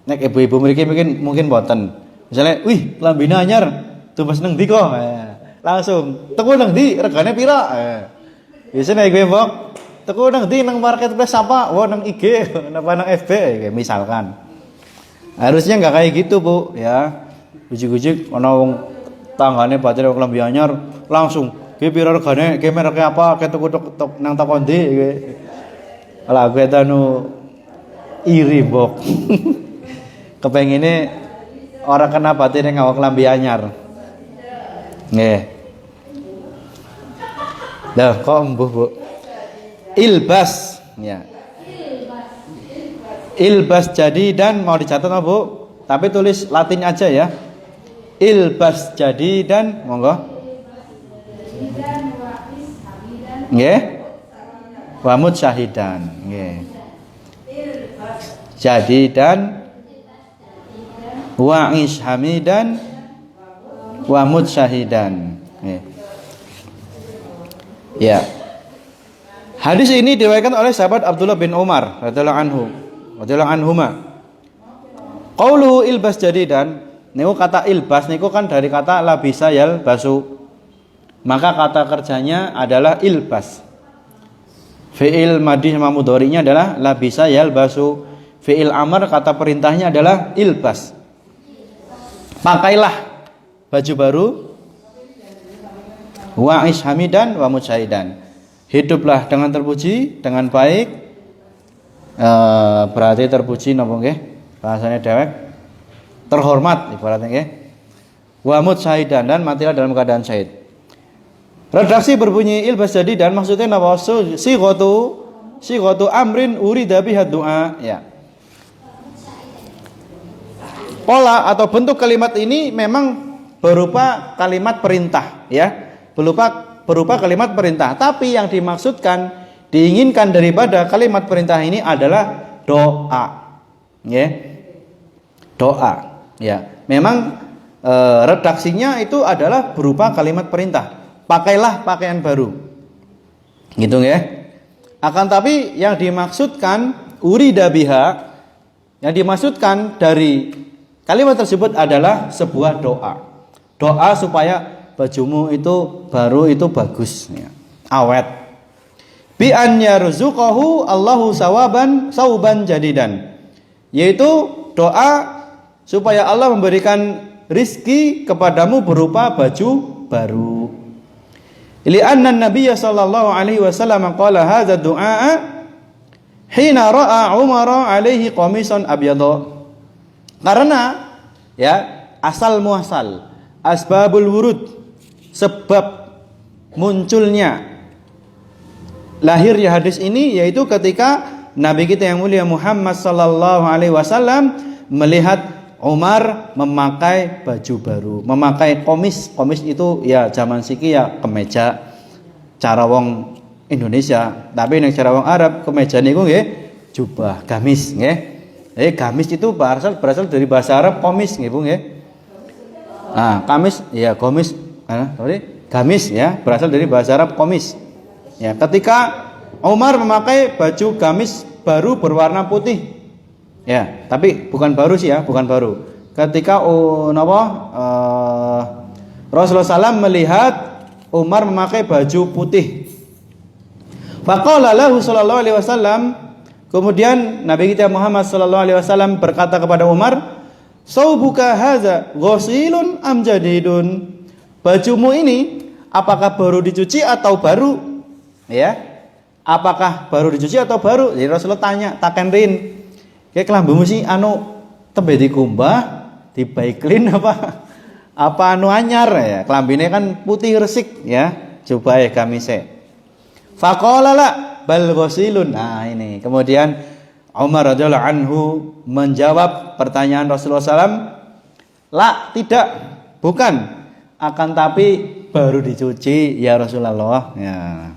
nek ibu-ibu mriki mungkin mboten. Misalnya, wih, lambine anyar, tumbas nang ndi kok? Langsung, teku nang ndi? Regane pira? Biasane gue mbok, teku nang ndi nang marketplace apa? Wah, nang IG, napa nang FB misalkan. Harusnya enggak kayak gitu, Bu, ya. Ujug-ujug ana wong tanggane batir wong lambi anyar, langsung, "Ki pira regane? Ki mereke apa? Ki tuku nang toko ndi?" Lah gue tanu iri, Mbok. Kepengine orang kena batin yang ngawak lambi anyar. Nggih. Lah kok embuh, Bu. Ilbas ya. Ilbas jadi dan mau dicatat apa, Bu? Tapi tulis Latin aja ya. Ilbas jadi dan monggo. Nggih. Wa mut syahidan. Nggih. Jadi dan wa'ish hamidan wa mut syahidan. Ya. Hadis ini diriwayatkan oleh sahabat Abdullah bin Umar radhiyallahu anhuma. Qauluhu ilbas jadidan, niku kata ilbas niku kan dari kata labisa yal basu. Maka kata kerjanya adalah ilbas. Fi'il madhi sama mudhari'nya adalah labisa yal basu. Fi'il amr kata perintahnya adalah ilbas. Pakailah. baju baru. Wa'ish hamidan wa mujaidan. Hiduplah dengan terpuji, dengan baik. Berarti terpuji napa nggih? Bahasanya dewek. Terhormat ibaratnya nggih. Wa mujaidan, dan matilah dalam keadaan syahid. Redaksi berbunyi ilbas jadi, dan maksudnya napa? Sighatu amrin urida biha du'a, ya. Pola atau bentuk kalimat ini memang berupa kalimat perintah, ya. Berupa kalimat perintah, tapi yang dimaksudkan, diinginkan daripada kalimat perintah ini adalah doa, ya. Doa, ya. Memang redaksinya itu adalah berupa kalimat perintah. Pakailah pakaian baru, gitu ya. Akan tapi yang dimaksudkan urida biha, yang dimaksudkan dari kalimat tersebut adalah sebuah doa. Doa supaya bajumu itu baru, itu bagus, ya, awet. Bi an yarzuqahu Allahu sauban jadidan, yaitu doa supaya Allah memberikan rizki kepadamu berupa baju baru. Li'anna an-nabiy sallallahu alaihi wasallam qala hadza du'a hina ra'a Umar alaihi qamisan abyadha. Karena, ya, asal muasal, asbabul wurud, sebab munculnya lahirnya hadis ini yaitu ketika Nabi kita yang mulia Muhammad sallallahu alaihi wasallam melihat Umar memakai baju baru, memakai komis. Komis itu ya zaman siki ya kemeja cara wong Indonesia, tapi nek cara wong Arab kemeja niku nggih jubah, gamis nggih. Gamis itu berasal dari bahasa Arab komis nggih Bu nggih. Nah, kamis ya komis, gamis ya berasal dari bahasa Arab komis. Ya, ketika Umar memakai baju gamis baru berwarna putih. Ya, tapi bukan baru sih ya, bukan baru. Ketika Rasulullah SAW melihat Umar memakai baju putih, faqala lahu sallallahu alaihi wasallam, kemudian Nabi kita Muhammad sallallahu alaihi wasallam berkata kepada Umar, "Saubuka hadza ghasilun am jadidun?" Bajumu ini apakah baru dicuci atau baru? Ya. Apakah baru dicuci atau baru? Jadi Rasulullah tanya, takenrin. Kayak kelambumu sih tembe dikumbah, dibaiklin apa anyar ya. Kelambine kan putih resik ya, coba ya gamise. Faqala la bal ghasilun. Nah, ini. Kemudian Umar radhiyallahu anhu menjawab pertanyaan Rasulullah SAW, "La, tidak, bukan. Akan tapi baru dicuci ya Rasulullah." Ya.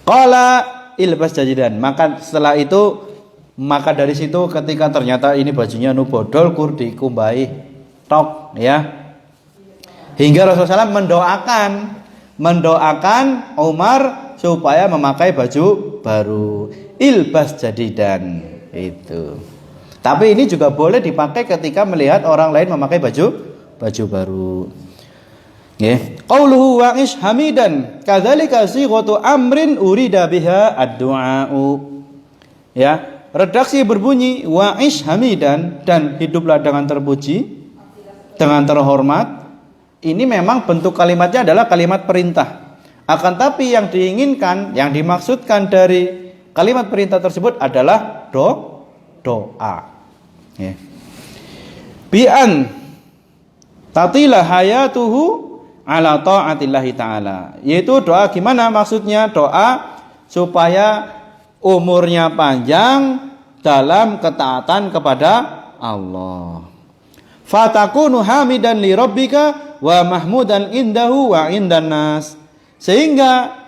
Qala ilbas jajidan. Maka setelah itu, maka dari situ ketika ternyata ini bajunya nu bodol kur dikumbahi tok ya, hingga Rasulullah SAW mendoakan Umar supaya memakai baju baru, ilbas jadidan itu. Tapi ini juga boleh dipakai ketika melihat orang lain memakai baju baru. Nggih. Qauluhu wa'ish hamidan kadzalika sighatu amrin urida biha ad-du'a'u. Ya. Redaksi berbunyi wa'ish hamidan, dan hiduplah dengan terpuji, dengan terhormat. Ini memang bentuk kalimatnya adalah kalimat perintah. Akan tapi yang diinginkan, yang dimaksudkan dari kalimat perintah tersebut adalah doa. Ya. Bi'an tatila hayatuhu ala ta'atillahi ta'ala. Yaitu doa gimana maksudnya? Doa supaya umurnya panjang dalam ketaatan kepada Allah. Fatakunu hamidan li rabbika wa mahmudan indahu wa indan nas. Sehingga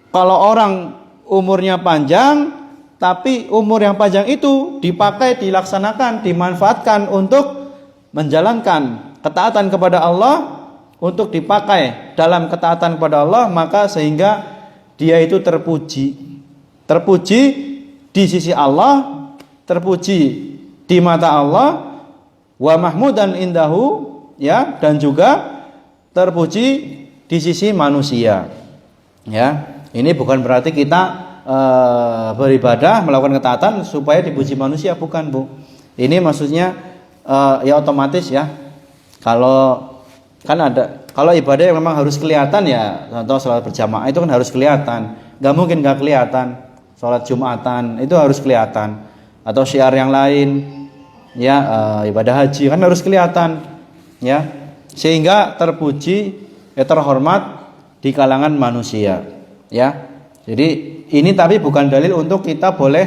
kalau orang umurnya panjang, tapi umur yang panjang itu dipakai, dilaksanakan, dimanfaatkan untuk menjalankan ketaatan kepada Allah, untuk dipakai dalam ketaatan kepada Allah, maka sehingga dia itu terpuji di sisi Allah, terpuji di mata Allah, wa mahmudan indahu, ya, dan juga terpuji di sisi manusia. Ya, ini bukan berarti kita beribadah, melakukan ketaatan supaya dipuji manusia, bukan Bu. Ini maksudnya ya otomatis ya, kalau Kan ada, kalau ibadah yang memang harus kelihatan ya, contoh sholat berjamaah itu kan harus kelihatan. Gak mungkin gak kelihatan. Sholat Jumatan itu harus kelihatan. Atau syiar yang lain, ya ibadah haji kan harus kelihatan, ya, sehingga terpuji, terhormat di kalangan manusia, ya. Jadi ini tapi bukan dalil untuk kita boleh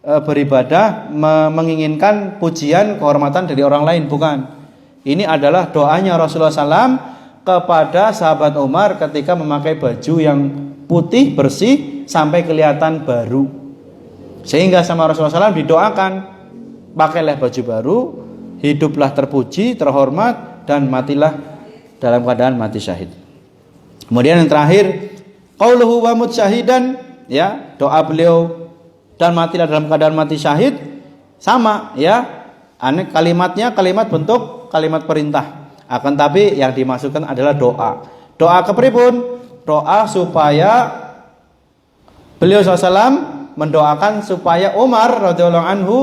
beribadah menginginkan pujian, kehormatan dari orang lain, bukan. Ini adalah doanya Rasulullah SAW kepada sahabat Umar ketika memakai baju yang putih bersih sampai kelihatan baru. Sehingga sama Rasulullah SAW didoakan, pakailah baju baru, hiduplah terpuji, terhormat, dan matilah dalam keadaan mati syahid. Kemudian yang terakhir, qauluhu wa mut syahidan, ya, doa beliau dan matilah dalam keadaan mati syahid sama, ya. Aneh kalimatnya kalimat bentuk kalimat perintah. Akan tapi yang dimaksudkan adalah doa. Doa kepripun? Doa supaya beliau SAW mendoakan supaya Umar radhiyallahu anhu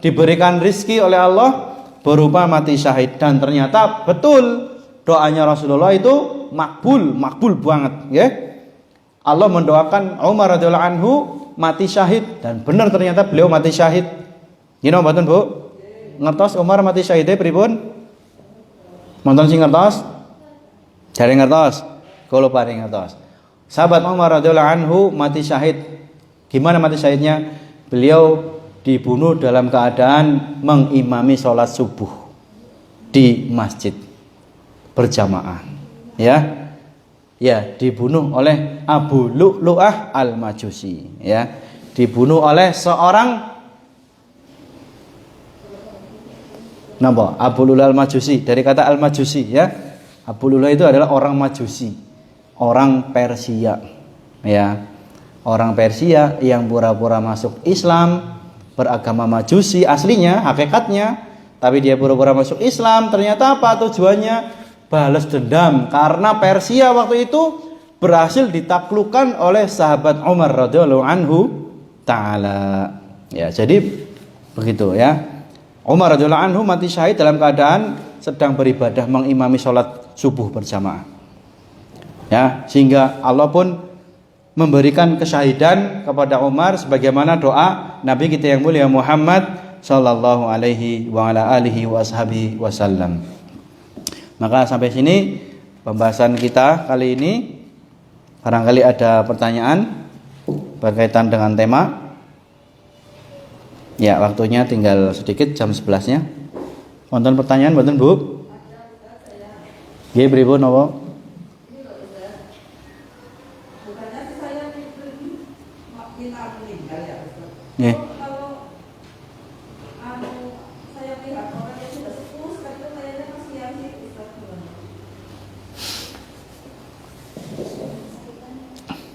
diberikan rizki oleh Allah berupa mati syahid. Dan ternyata betul doanya Rasulullah itu makbul banget, ya. Allah mendoakan Umar radhiyallahu anhu mati syahid dan benar ternyata beliau mati syahid. Gino mboten, Bu? Ngertos Umar mati syahide pripun? Monten sing ngertos? Jare ngertos. Kula paring ngertos. Sahabat Umar radhiyallahu anhu mati syahid. Gimana mati syahidnya? Beliau dibunuh dalam keadaan mengimami sholat subuh di masjid berjamaah, ya. Ya, dibunuh oleh Abu Lu'lu'ah al-Majusi, ya. Dibunuh oleh seorang napa? Abu Lu'lu'ah al-Majusi, dari kata al-Majusi, ya. Abu Lu'lu'ah itu adalah orang Majusi, orang Persia, ya. Orang Persia yang pura-pura masuk Islam, beragama Majusi aslinya, hakikatnya, tapi dia pura-pura masuk Islam. Ternyata apa tujuannya? Balas dendam karena Persia waktu itu berhasil ditaklukkan oleh sahabat Umar radhiyallahu anhu taala. Ya, jadi begitu, ya. Umar radhiyallahu anhu mati syahid dalam keadaan sedang beribadah mengimami sholat subuh berjamaah. Ya, sehingga Allah pun memberikan kesyahidan kepada Umar sebagaimana doa Nabi kita yang mulia Muhammad sallallahu alaihi wa ala alihi washabihi wasallam. Maka sampai sini pembahasan kita kali ini. Barangkali ada pertanyaan berkaitan dengan tema. Ya, waktunya tinggal sedikit, jam 11-nya. Wonten pertanyaan mboten, Bu? Nggih, pripun napa? Nggih.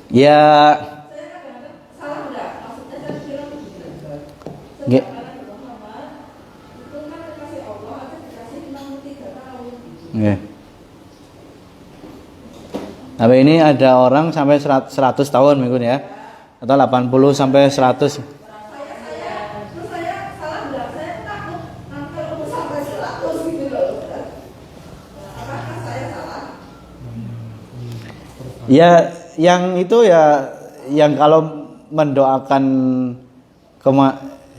Ya, nggih. Nggih. Tapi ini ada orang sampai 100 tahun mungkin, ya. Atau 80 sampai 100. Ya, yang itu ya, yang kalau mendoakan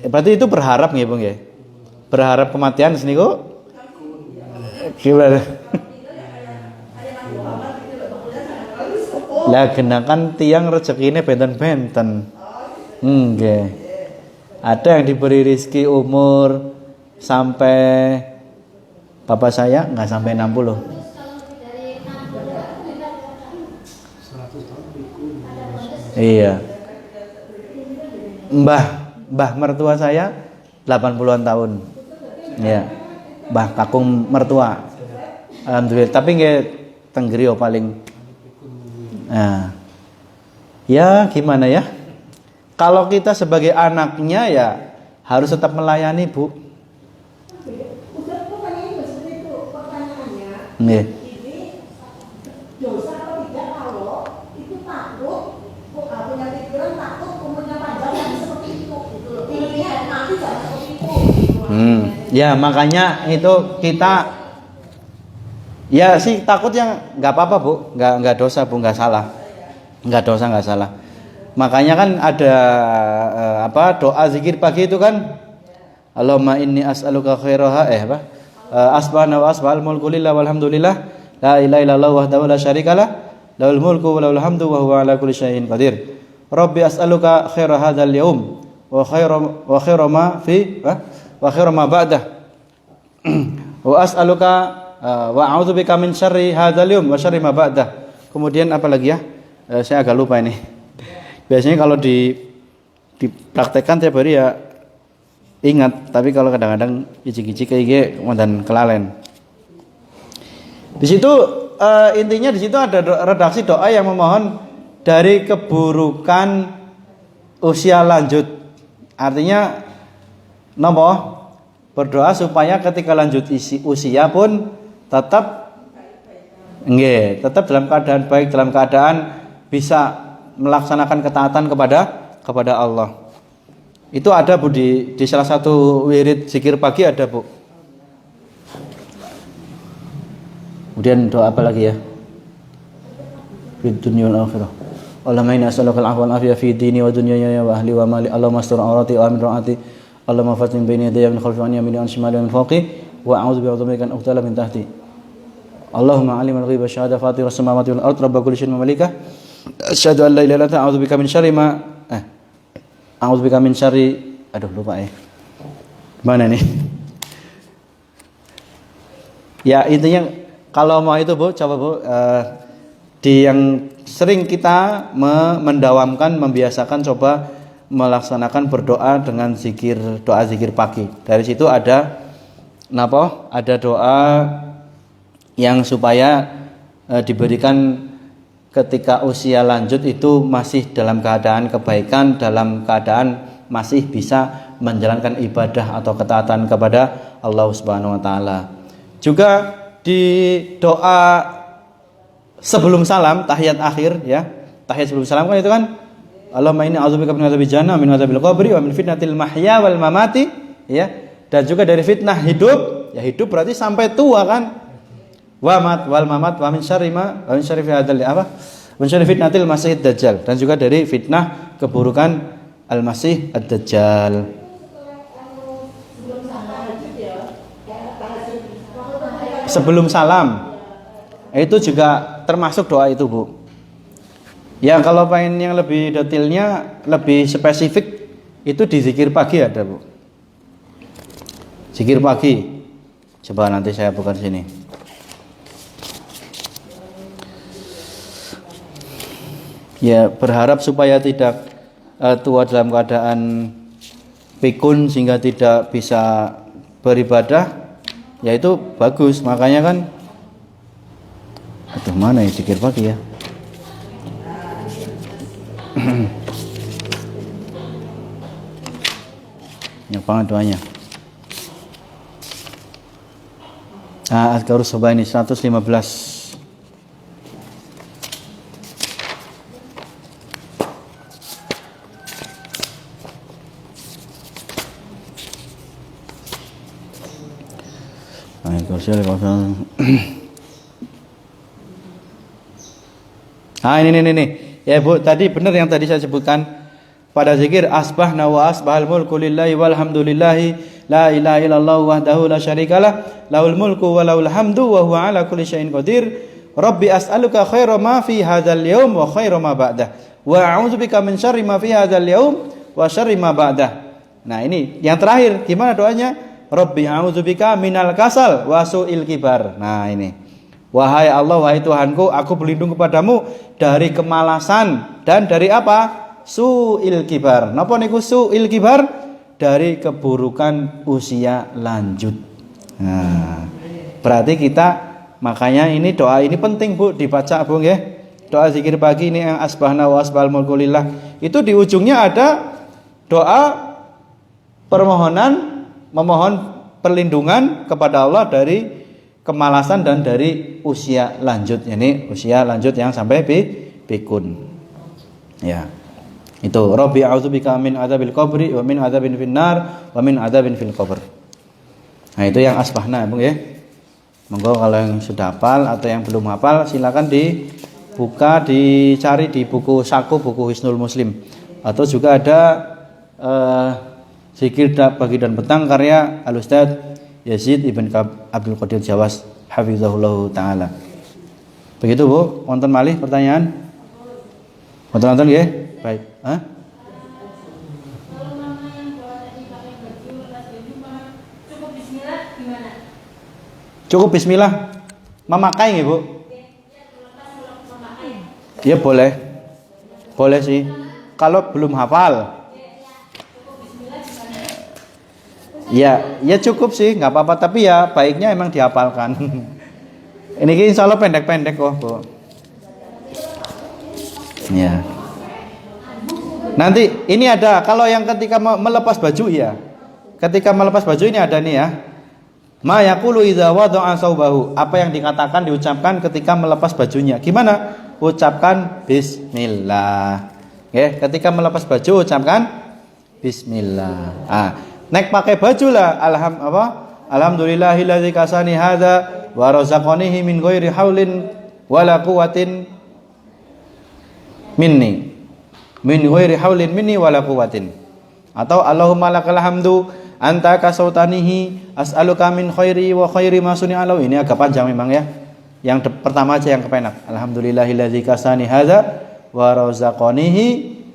berarti itu berharap nggih, Bung, ya? Berharap kematian seniku. Gimana? Lah genakan tiang rezekine benten-benten. Nggih. Ada yang diberi rezeki umur sampai bapak saya enggak sampai 60. Iya. Mbah mertua saya 80-an tahun. Iya. Mbah kakung mertua. Alhamdulillah, tapi nggih teng griya paling. Nah. Ya, gimana ya? Kalau kita sebagai anaknya ya harus tetap melayani, Bu. Nggih. Ya makanya itu kita Ya sih takut yang nggak apa-apa Bu, nggak dosa Bu, nggak salah, nggak dosa nggak salah. Makanya kan ada doa zikir pagi itu kan, Allahumma inni as'aluka khairaha asbahna wa asbahal mulku lillah walhamdulillah la ilaha illallah wahdahu la syarikalah lahul mulku wa lahul hamdu wa huwa ala kulli syai'in qadir. Rabbi as'aluka khaira hadzal yaum wa khaira ma fi wa khaira ma ba'dah wa as'aluka wa a'udzubika min syarri hadzal yaum wa syarri ma ba'dah. Kemudian apa lagi ya? Saya agak lupa ini. Biasanya kalau dipraktekkan tiap hari ya ingat, tapi kalau kadang-kadang icik-icik kayak dan kelalen. Di situ intinya di situ ada redaksi doa yang memohon dari keburukan usia lanjut. Artinya nopo? Berdoa supaya ketika lanjut usia pun tetap dalam keadaan baik, dalam keadaan bisa melaksanakan ketaatan kepada Allah. Itu ada Bu di salah satu wirid zikir pagi ada Bu. Kemudian doa apa lagi ya? Fid dunya wal akhirah. Allahumma inna as'aluka al-'afwa wal 'afiyah fi dini wa dunyaya wa ahli wa mali. Allahumma astur 'aurati wa amin ra'ati. Allahumma fatin baini yadayya min khalfi wa an yamini wa an shimali wa min fawqi wa a'udzu bi'azamika an uqtala min tahti. Allahumma 'alimal ghaibi wasyahada fatiras samawati wal ardh rabb kulli syai'in wa malikah. Asyhadu an la ilaha illa anta a'udzu bika min syarri ma a'udzubika min syarri lupa ya. Mana nih? Ya intinya kalau mau itu Bu, coba Bu di yang sering kita mendawamkan, membiasakan coba melaksanakan berdoa dengan doa zikir pagi. Dari situ ada ada doa yang supaya diberikan ketika usia lanjut itu masih dalam keadaan kebaikan, dalam keadaan masih bisa menjalankan ibadah atau ketaatan kepada Allah Subhanahu wa taala. Juga di doa sebelum salam, tahiyat akhir ya. Tahiyat sebelum salam kan itu kan Allahumma inni a'udzubika min adzabil jahannam wa min adzabil qabri wa min fitnatil mahya wal mamati ya. Dan juga dari fitnah hidup, ya hidup berarti sampai tua kan. Wal mamat wa min syarri min syarri fitnatil masihid dajjal, dan juga dari fitnah keburukan al-masih ad-dajjal. Sebelum salam itu juga termasuk doa itu Bu. Ya kalau pengen yang lebih detailnya, lebih spesifik itu di zikir pagi ada Bu. Zikir pagi. Coba nanti saya buka sini. Ya berharap supaya tidak tua dalam keadaan pikun sehingga tidak bisa beribadah, ya itu bagus. Makanya kan mana ya zikir pagi ya. Yang banget doanya. Azkarus Sabah ini 115. Ini. Ya Bu, tadi benar yang tadi saya sebutkan pada zikir asbahna wa asbahal mulku lillahi walhamdulillahi la ilaha illallah wahdahu la syarikalah lahul mulku wa lahul hamdu wa huwa ala kulli syai'in qadir. Rabbi as'aluka khaira ma fi hadzal yaum wa khaira ma ba'dah wa a'udzubika min syarri ma fi hadzal yaum wa syarri ma ba'dah. Nah, ini yang terakhir gimana doanya? Rabbi a'udzubika minal kasal wa su'il kibar. Nah, ini. Wahai Allah, wahai Tuhanku, aku berlindung kepadamu dari kemalasan dan dari apa? Su'il kibar. Napa niku su'il kibar? Dari keburukan usia lanjut. Nah, berarti kita makanya ini doa ini penting Bu dibaca Bu nggih. Doa zikir pagi ini yang asbahna wa asbahal mulku lillah. Itu di ujungnya ada doa permohonan, memohon perlindungan kepada Allah dari kemalasan dan dari usia lanjut. Ini usia lanjut yang sampai pikun. Ya. Itu Rabbi a'udzubika min adzabil qabri wa min adzabin finnar wa min adzabin fil qabr. Nah, itu yang asbahna, Bung ya. Monggo kalau yang sudah hafal atau yang belum hafal silakan dibuka, dicari di buku saku, buku Hisnul Muslim. Atau juga ada zikir pagi dan petang karya Al-Ustaz Yazid Ibn Abdul Qadir Jawas hafizahullah taala. Begitu Bu, wonten malih pertanyaan? Wonten nggih? Baik. Cukup bismillah memakai nggih, Bu? Ya boleh. Boleh sih. Kalau belum hafal. Ya cukup sih, nggak apa-apa. Tapi ya baiknya emang dihafalkan. Ini insya Allah pendek-pendek kok, Bu. Ya. Nanti ini ada kalau yang ketika melepas baju ya. Ketika melepas baju ini ada nih ya. Ma yaqulu idza wada'a saubahu. Apa yang dikatakan diucapkan ketika melepas bajunya. Gimana? Ucapkan bismillah. Oke, ketika melepas baju ucapkan bismillah. Nek pakai baju lah Alhamdulillahilladzi kasani hadza wa razaqanihi min ghairi haulin wala quwwatin minni. Min ghairi haulin minni wala quwwatin. Atau Allahumma lakal hamdu anta kasautanihi as'aluka min khairi wa khairi ma suni'alau. Ini agak panjang memang ya. Yang pertama aja yang kepenak. Alhamdulillahilladzi kasani hadza wa razaqanihi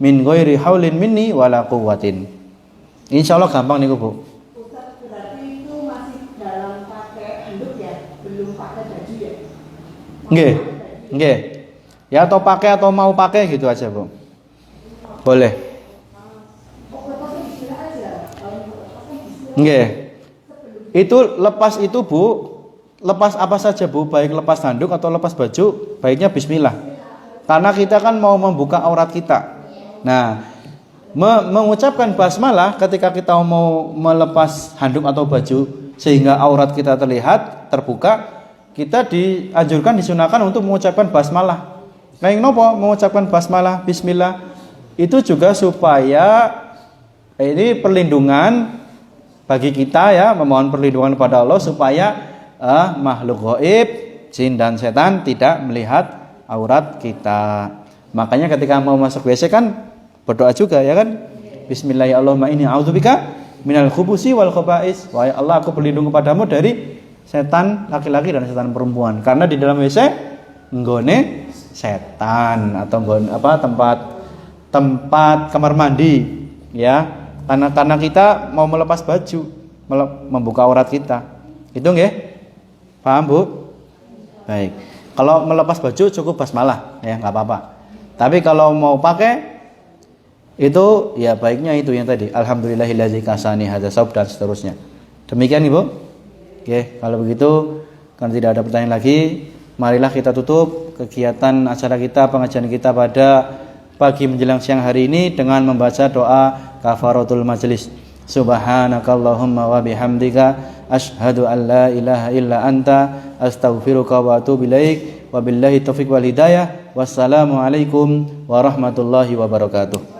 min ghairi haulin minni wala quwwatin. Insyaallah gampang niku, Bu. Ustaz, berarti itu masih dalam pakai handuk ya, belum pakai baju ya? Nggih. Ya atau pakai atau mau pakai gitu aja, Bu. Boleh. Nggih. Itu lepas itu, Bu. Lepas apa saja, Bu? Baik lepas handuk atau lepas baju, baiknya bismillah. Karena kita kan mau membuka aurat kita. Nah, mengucapkan basmalah ketika kita mau melepas handuk atau baju sehingga aurat kita terlihat terbuka, kita dianjurkan, disunahkan untuk mengucapkan basmalah. Kayak nopo mengucapkan basmalah, bismillah. Itu juga supaya ini perlindungan bagi kita ya, memohon perlindungan kepada Allah supaya makhluk gaib, jin dan setan tidak melihat aurat kita. Makanya ketika mau masuk WC kan berdoa juga ya kan? Bismillahirrahmanirrahim. Inni a'udzubika minal khubusi wal khaba'is. Wahai Allah, aku berlindung kepadamu dari setan laki-laki dan setan perempuan. Karena di dalam WC nggone setan atau tempat kamar mandi ya. Karena kita mau melepas baju, membuka aurat kita. Itu nggih? Paham, Bu? Baik. Kalau melepas baju cukup basmalah ya, enggak apa-apa. Tapi kalau mau pakai itu ya baiknya itu yang tadi, alhamdulillahilladzi kasani hadza saub dan seterusnya. Demikian Ibu. Oke, kalau begitu kan tidak ada pertanyaan lagi, marilah kita tutup kegiatan acara kita, pengajian kita pada pagi menjelang siang hari ini dengan membaca doa kafaratul majelis. Subhanakallahumma wa bihamdika asyhadu an la ilaha illa anta astaghfiruka wa atubu ilaik. Wabillahi taufiq wal hidayah. Wassalamu alaikum warahmatullahi wabarakatuh.